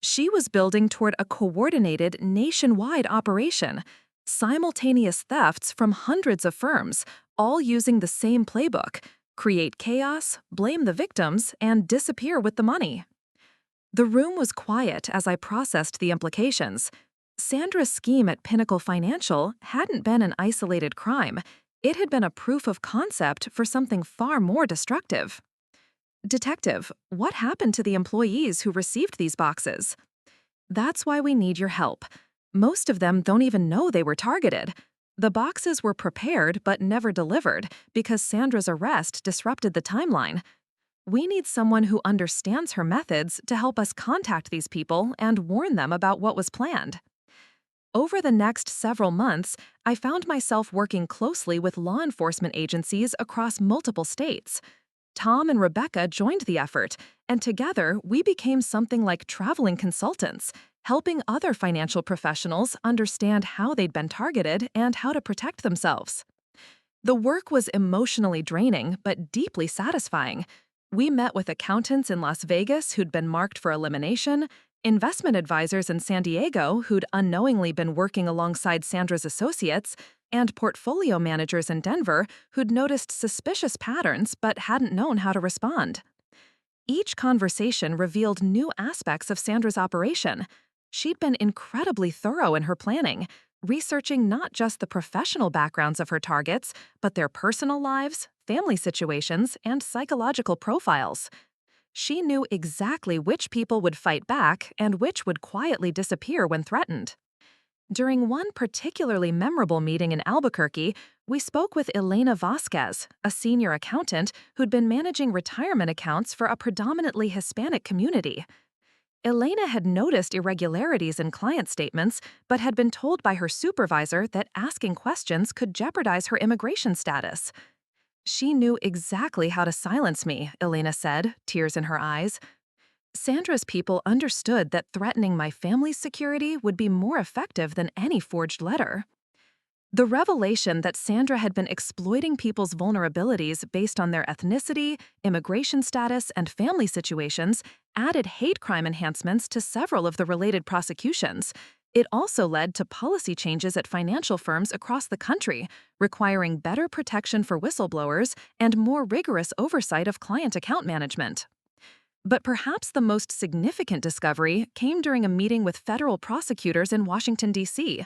She was building toward a coordinated nationwide operation, simultaneous thefts from hundreds of firms, all using the same playbook: create chaos, blame the victims, and disappear with the money. The room was quiet as I processed the implications. Sandra's scheme at Pinnacle Financial hadn't been an isolated crime. It had been a proof of concept for something far more destructive. "Detective, what happened to the employees who received these boxes?" "That's why we need your help. Most of them don't even know they were targeted. The boxes were prepared but never delivered because Sandra's arrest disrupted the timeline. We need someone who understands her methods to help us contact these people and warn them about what was planned." Over the next several months, I found myself working closely with law enforcement agencies across multiple states. Tom and Rebecca joined the effort, and together we became something like traveling consultants, helping other financial professionals understand how they'd been targeted and how to protect themselves. The work was emotionally draining but deeply satisfying. We met with accountants in Las Vegas who'd been marked for elimination, investment advisors in San Diego who'd unknowingly been working alongside Sandra's associates, and portfolio managers in Denver who'd noticed suspicious patterns but hadn't known how to respond. Each conversation revealed new aspects of Sandra's operation. She'd been incredibly thorough in her planning, researching not just the professional backgrounds of her targets, but their personal lives, family situations, and psychological profiles. She knew exactly which people would fight back and which would quietly disappear when threatened. During one particularly memorable meeting in Albuquerque, we spoke with Elena Vasquez, a senior accountant who'd been managing retirement accounts for a predominantly Hispanic community. Elena had noticed irregularities in client statements, but had been told by her supervisor that asking questions could jeopardize her immigration status. She knew exactly how to silence me, Elena said, tears in her eyes. Sandra's people understood that threatening my family's security would be more effective than any forged letter. The revelation that Sandra had been exploiting people's vulnerabilities based on their ethnicity, immigration status, and family situations added hate crime enhancements to several of the related prosecutions. It also led to policy changes at financial firms across the country, requiring better protection for whistleblowers and more rigorous oversight of client account management. But perhaps the most significant discovery came during a meeting with federal prosecutors in Washington, D.C.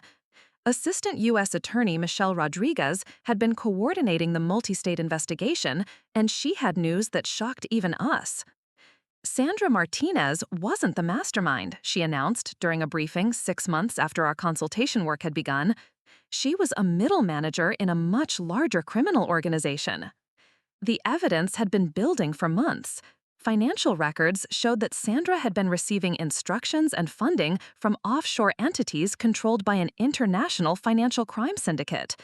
Assistant U.S. Attorney Michelle Rodriguez had been coordinating the multi-state investigation, and she had news that shocked even us. Sandra Martinez wasn't the mastermind, she announced during a briefing 6 months after our consultation work had begun. She was a middle manager in a much larger criminal organization. The evidence had been building for months. Financial records showed that Sandra had been receiving instructions and funding from offshore entities controlled by an international financial crime syndicate.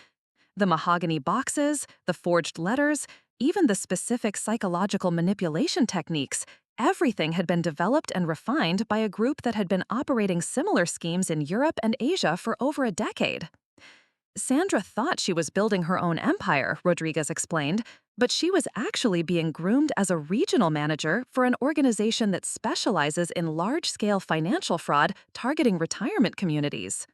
The mahogany boxes, the forged letters, even the specific psychological manipulation techniques, everything had been developed and refined by a group that had been operating similar schemes in Europe and Asia for over a decade. Sandra thought she was building her own empire, Rodriguez explained, but she was actually being groomed as a regional manager for an organization that specializes in large-scale financial fraud targeting retirement communities.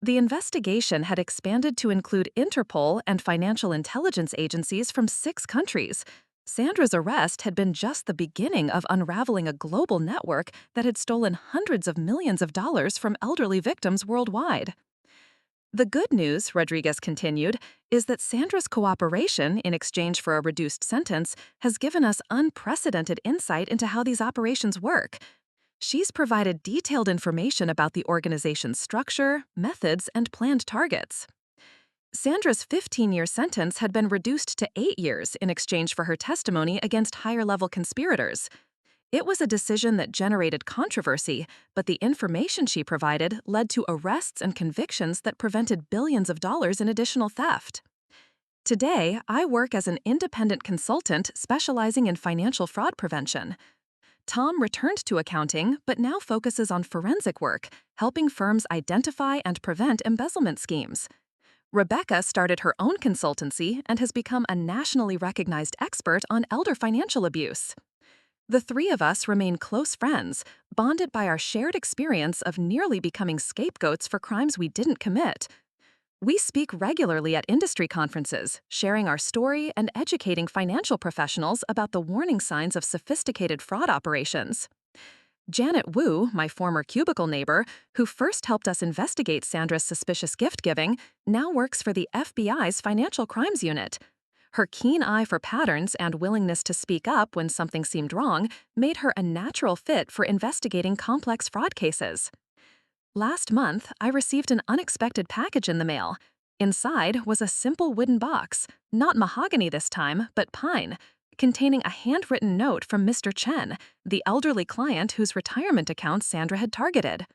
The investigation had expanded to include Interpol and financial intelligence agencies from 6 countries. Sandra's arrest had been just the beginning of unraveling a global network that had stolen hundreds of millions of dollars from elderly victims worldwide. The good news, Rodriguez continued, is that Sandra's cooperation in exchange for a reduced sentence has given us unprecedented insight into how these operations work. She's provided detailed information about the organization's structure, methods, and planned targets. Sandra's 15-year sentence had been reduced to 8 years in exchange for her testimony against higher-level conspirators. It was a decision that generated controversy, but the information she provided led to arrests and convictions that prevented billions of dollars in additional theft. Today, I work as an independent consultant specializing in financial fraud prevention. Tom returned to accounting, but now focuses on forensic work, helping firms identify and prevent embezzlement schemes. Rebecca started her own consultancy and has become a nationally recognized expert on elder financial abuse. The 3 of us remain close friends, bonded by our shared experience of nearly becoming scapegoats for crimes we didn't commit. We speak regularly at industry conferences, sharing our story and educating financial professionals about the warning signs of sophisticated fraud operations. Janet Wu, my former cubicle neighbor, who first helped us investigate Sandra's suspicious gift-giving, now works for the FBI's Financial Crimes Unit. Her keen eye for patterns and willingness to speak up when something seemed wrong made her a natural fit for investigating complex fraud cases. Last month, I received an unexpected package in the mail. Inside was a simple wooden box, not mahogany this time, but pine, containing a handwritten note from Mr. Chen, the elderly client whose retirement account Sandra had targeted.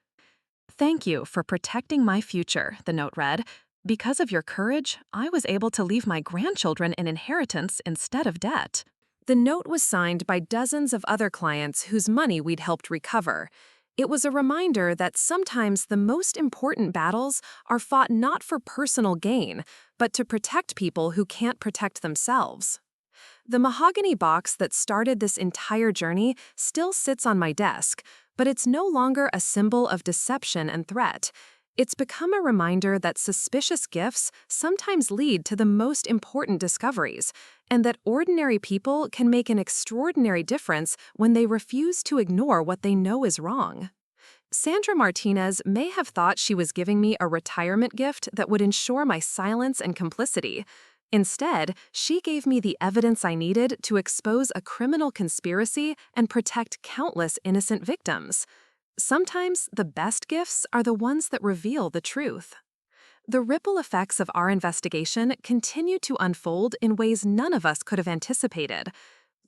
"Thank you for protecting my future," the note read. "Because of your courage, I was able to leave my grandchildren an inheritance instead of debt." The note was signed by dozens of other clients whose money we'd helped recover. It was a reminder that sometimes the most important battles are fought not for personal gain, but to protect people who can't protect themselves. The mahogany box that started this entire journey still sits on my desk, but it's no longer a symbol of deception and threat. It's become a reminder that suspicious gifts sometimes lead to the most important discoveries, and that ordinary people can make an extraordinary difference when they refuse to ignore what they know is wrong. Sandra Martinez may have thought she was giving me a retirement gift that would ensure my silence and complicity. Instead, she gave me the evidence I needed to expose a criminal conspiracy and protect countless innocent victims. Sometimes the best gifts are the ones that reveal the truth. The ripple effects of our investigation continue to unfold in ways none of us could have anticipated.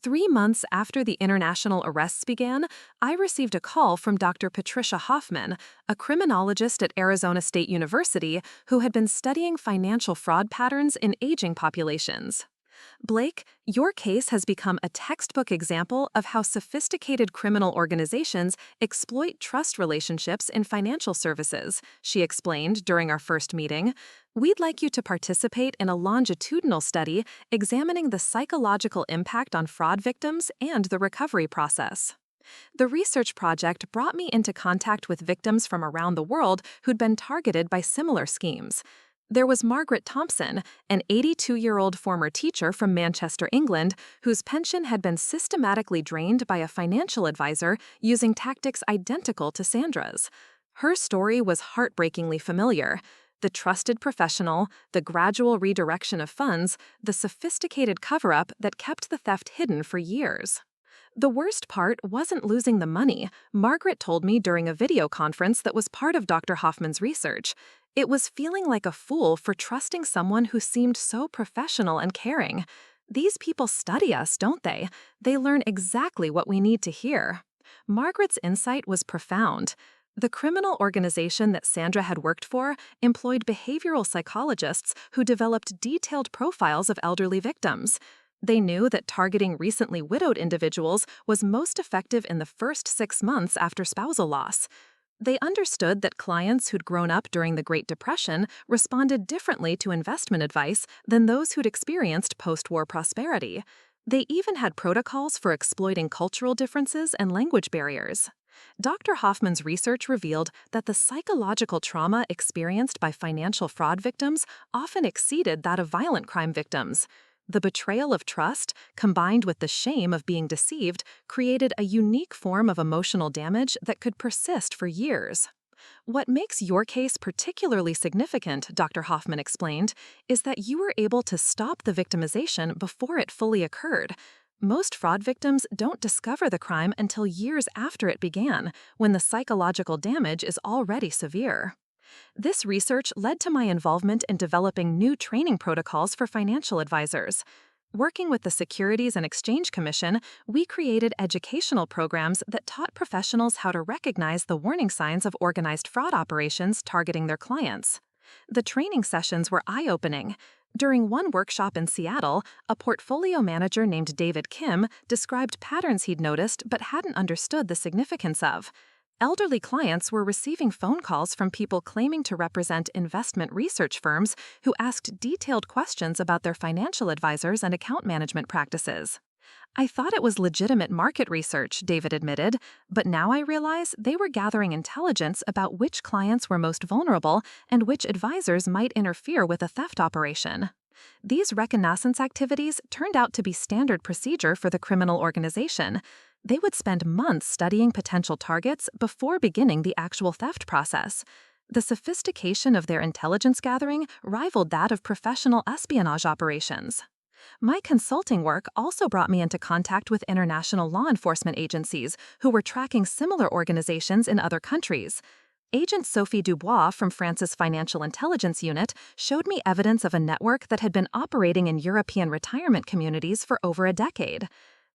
3 months after the international arrests began, I received a call from Dr. Patricia Hoffman, a criminologist at Arizona State University who had been studying financial fraud patterns in aging populations. Blake, your case has become a textbook example of how sophisticated criminal organizations exploit trust relationships in financial services, she explained during our first meeting. We'd like you to participate in a longitudinal study examining the psychological impact on fraud victims and the recovery process. The research project brought me into contact with victims from around the world who'd been targeted by similar schemes. There was Margaret Thompson, an 82-year-old former teacher from Manchester, England, whose pension had been systematically drained by a financial advisor using tactics identical to Sandra's. Her story was heartbreakingly familiar. The trusted professional, the gradual redirection of funds, the sophisticated cover-up that kept the theft hidden for years. The worst part wasn't losing the money, Margaret told me during a video conference that was part of Dr. Hoffman's research. It was feeling like a fool for trusting someone who seemed so professional and caring. These people study us, don't they? They learn exactly what we need to hear. Margaret's insight was profound. The criminal organization that Sandra had worked for employed behavioral psychologists who developed detailed profiles of elderly victims. They knew that targeting recently widowed individuals was most effective in the first 6 months after spousal loss. They understood that clients who'd grown up during the Great Depression responded differently to investment advice than those who'd experienced post-war prosperity. They even had protocols for exploiting cultural differences and language barriers. Dr. Hoffman's research revealed that the psychological trauma experienced by financial fraud victims often exceeded that of violent crime victims. The betrayal of trust, combined with the shame of being deceived, created a unique form of emotional damage that could persist for years. What makes your case particularly significant, Dr. Hoffman explained, is that you were able to stop the victimization before it fully occurred. Most fraud victims don't discover the crime until years after it began, when the psychological damage is already severe. This research led to my involvement in developing new training protocols for financial advisors. Working with the Securities and Exchange Commission, we created educational programs that taught professionals how to recognize the warning signs of organized fraud operations targeting their clients. The training sessions were eye-opening. During one workshop in Seattle, a portfolio manager named David Kim described patterns he'd noticed but hadn't understood the significance of. Elderly clients were receiving phone calls from people claiming to represent investment research firms who asked detailed questions about their financial advisors and account management practices. I thought it was legitimate market research, David admitted, but now I realize they were gathering intelligence about which clients were most vulnerable and which advisors might interfere with a theft operation. These reconnaissance activities turned out to be standard procedure for the criminal organization. They would spend months studying potential targets before beginning the actual theft process. The sophistication of their intelligence gathering rivaled that of professional espionage operations. My consulting work also brought me into contact with international law enforcement agencies who were tracking similar organizations in other countries. Agent Sophie Dubois from France's Financial Intelligence Unit showed me evidence of a network that had been operating in European retirement communities for over a decade.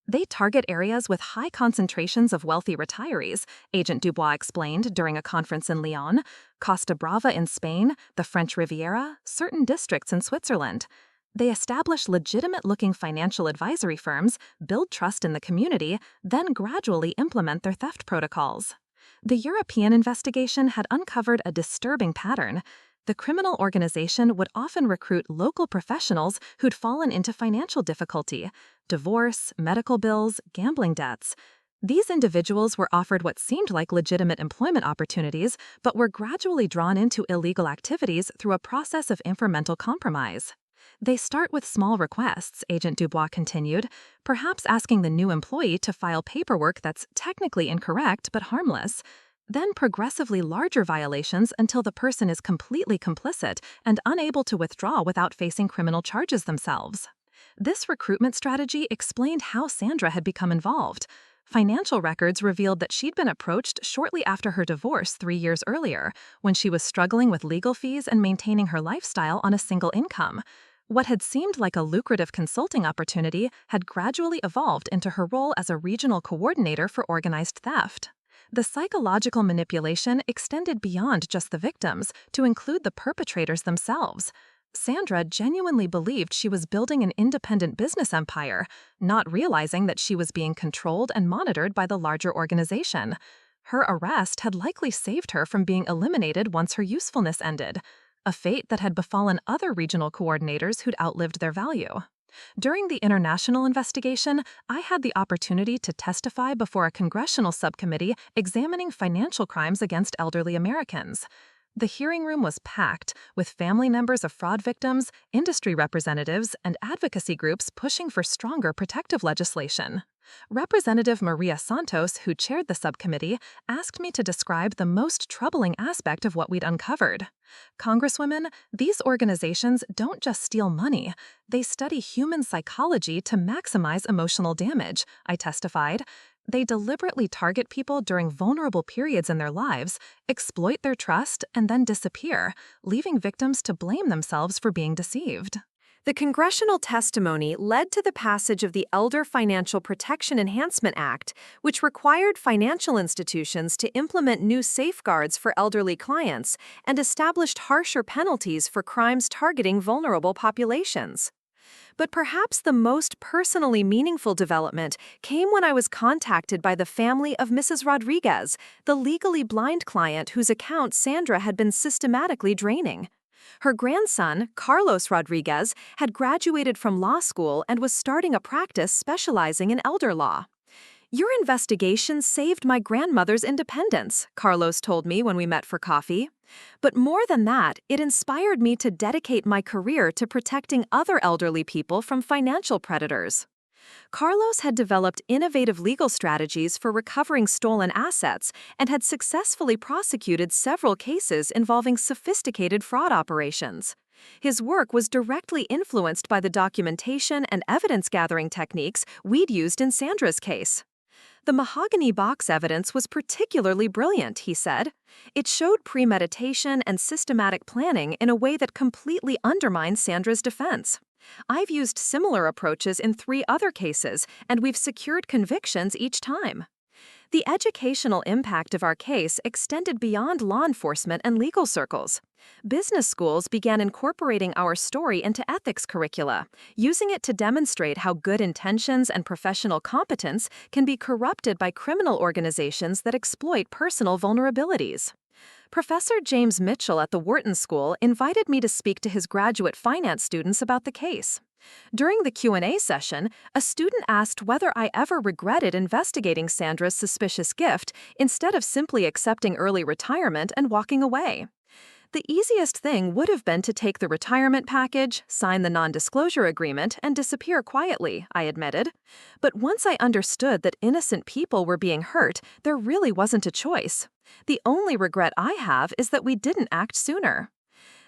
They target areas with high concentrations of wealthy retirees, Agent Dubois explained during a conference in Lyon, Costa Brava in Spain, the French Riviera, certain districts in Switzerland. They establish legitimate-looking financial advisory firms, build trust in the community, then gradually implement their theft protocols. The European investigation had uncovered a disturbing pattern. The criminal organization would often recruit local professionals who'd fallen into financial difficulty, divorce, medical bills, gambling debts. These individuals were offered what seemed like legitimate employment opportunities, but were gradually drawn into illegal activities through a process of incremental compromise. They start with small requests, Agent Dubois continued, perhaps asking the new employee to file paperwork that's technically incorrect but harmless. Then progressively larger violations until the person is completely complicit and unable to withdraw without facing criminal charges themselves. This recruitment strategy explained how Sandra had become involved. Financial records revealed that she'd been approached shortly after her divorce 3 years earlier, when she was struggling with legal fees and maintaining her lifestyle on a single income. What had seemed like a lucrative consulting opportunity had gradually evolved into her role as a regional coordinator for organized theft. The psychological manipulation extended beyond just the victims to include the perpetrators themselves. Sandra genuinely believed she was building an independent business empire, not realizing that she was being controlled and monitored by the larger organization. Her arrest had likely saved her from being eliminated once her usefulness ended, a fate that had befallen other regional coordinators who'd outlived their value. During the international investigation, I had the opportunity to testify before a congressional subcommittee examining financial crimes against elderly Americans. The hearing room was packed, with family members of fraud victims, industry representatives, and advocacy groups pushing for stronger protective legislation. Representative Maria Santos, who chaired the subcommittee, asked me to describe the most troubling aspect of what we'd uncovered. Congresswomen, these organizations don't just steal money, they study human psychology to maximize emotional damage, I testified. They deliberately target people during vulnerable periods in their lives, exploit their trust, and then disappear, leaving victims to blame themselves for being deceived. The congressional testimony led to the passage of the Elder Financial Protection Enhancement Act, which required financial institutions to implement new safeguards for elderly clients and established harsher penalties for crimes targeting vulnerable populations. But perhaps the most personally meaningful development came when I was contacted by the family of Mrs. Rodriguez, the legally blind client whose account Sandra had been systematically draining. Her grandson, Carlos Rodriguez, had graduated from law school and was starting a practice specializing in elder law. "Your investigation saved my grandmother's independence," Carlos told me when we met for coffee. "But more than that, it inspired me to dedicate my career to protecting other elderly people from financial predators." Carlos had developed innovative legal strategies for recovering stolen assets and had successfully prosecuted several cases involving sophisticated fraud operations. His work was directly influenced by the documentation and evidence-gathering techniques we'd used in Sandra's case. "The mahogany box evidence was particularly brilliant," he said. "It showed premeditation and systematic planning in a way that completely undermined Sandra's defense. I've used similar approaches in 3 other cases, and we've secured convictions each time." The educational impact of our case extended beyond law enforcement and legal circles. Business schools began incorporating our story into ethics curricula, using it to demonstrate how good intentions and professional competence can be corrupted by criminal organizations that exploit personal vulnerabilities. Professor James Mitchell at the Wharton School invited me to speak to his graduate finance students about the case. During the Q&A session, a student asked whether I ever regretted investigating Sandra's suspicious gift instead of simply accepting early retirement and walking away. "The easiest thing would have been to take the retirement package, sign the non-disclosure agreement, and disappear quietly," I admitted. "But once I understood that innocent people were being hurt, there really wasn't a choice. The only regret I have is that we didn't act sooner."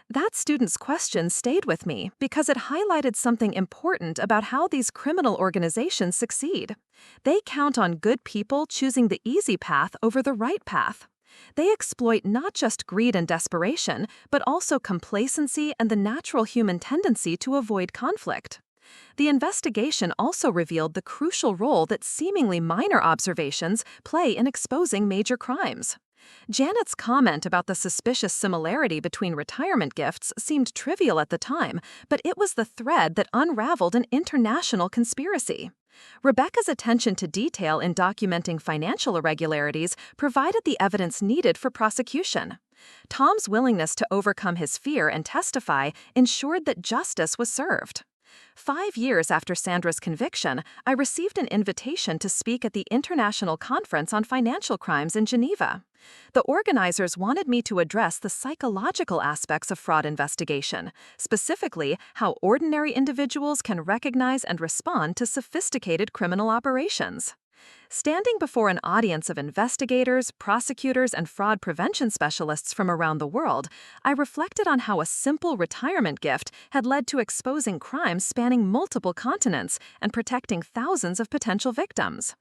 That student's question stayed with me because it highlighted something important about how these criminal organizations succeed. They count on good people choosing the easy path over the right path. They exploit not just greed and desperation, but also complacency and the natural human tendency to avoid conflict. The investigation also revealed the crucial role that seemingly minor observations play in exposing major crimes. Janet's comment about the suspicious similarity between retirement gifts seemed trivial at the time, but it was the thread that unraveled an international conspiracy. Rebecca's attention to detail in documenting financial irregularities provided the evidence needed for prosecution. Tom's willingness to overcome his fear and testify ensured that justice was served. 5 years after Sandra's conviction, I received an invitation to speak at the International Conference on Financial Crimes in Geneva. The organizers wanted me to address the psychological aspects of fraud investigation, specifically how ordinary individuals can recognize and respond to sophisticated criminal operations. Standing before an audience of investigators, prosecutors, and fraud prevention specialists from around the world, I reflected on how a simple retirement gift had led to exposing crimes spanning multiple continents and protecting thousands of potential victims.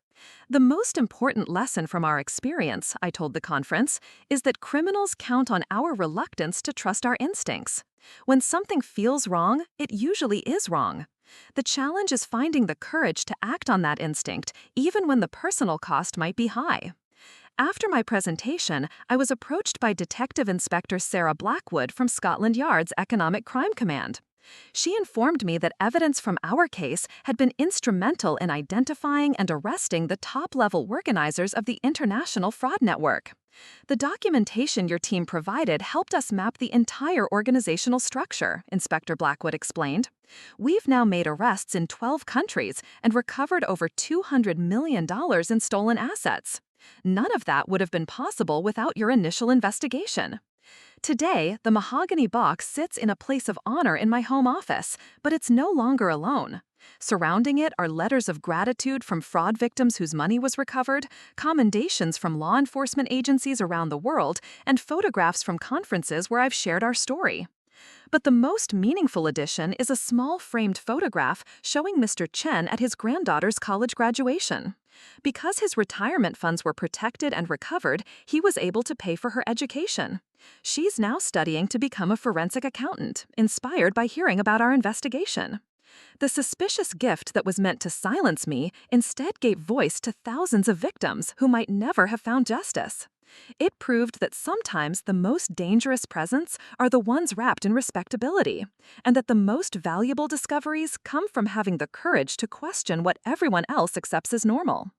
"The most important lesson from our experience," I told the conference, "is that criminals count on our reluctance to trust our instincts. When something feels wrong, it usually is wrong. The challenge is finding the courage to act on that instinct, even when the personal cost might be high." After my presentation, I was approached by Detective Inspector Sarah Blackwood from Scotland Yard's Economic Crime Command. She informed me that evidence from our case had been instrumental in identifying and arresting the top-level organizers of the international fraud network. The documentation your team provided helped us map the entire organizational structure, Inspector Blackwood explained. We've now made arrests in 12 countries and recovered over $200 million in stolen assets. None of that would have been possible without your initial investigation. Today, the mahogany box sits in a place of honor in my home office, but it's no longer alone. Surrounding it are letters of gratitude from fraud victims whose money was recovered, commendations from law enforcement agencies around the world, and photographs from conferences where I've shared our story. But the most meaningful addition is a small framed photograph showing Mr. Chen at his granddaughter's college graduation. Because his retirement funds were protected and recovered, he was able to pay for her education. She's now studying to become a forensic accountant, inspired by hearing about our investigation. The suspicious gift that was meant to silence me instead gave voice to thousands of victims who might never have found justice. It proved that sometimes the most dangerous presents are the ones wrapped in respectability, and that the most valuable discoveries come from having the courage to question what everyone else accepts as normal.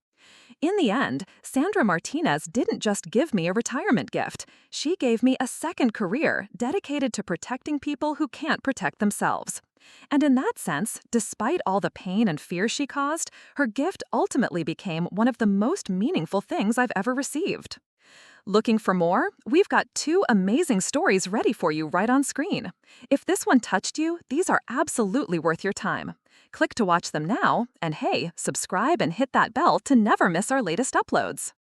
In the end, Sandra Martinez didn't just give me a retirement gift. She gave me a second career dedicated to protecting people who can't protect themselves. And in that sense, despite all the pain and fear she caused, her gift ultimately became one of the most meaningful things I've ever received. Looking for more? We've got 2 amazing stories ready for you right on screen. If this one touched you, these are absolutely worth your time. Click to watch them now, and hey, subscribe and hit that bell to never miss our latest uploads.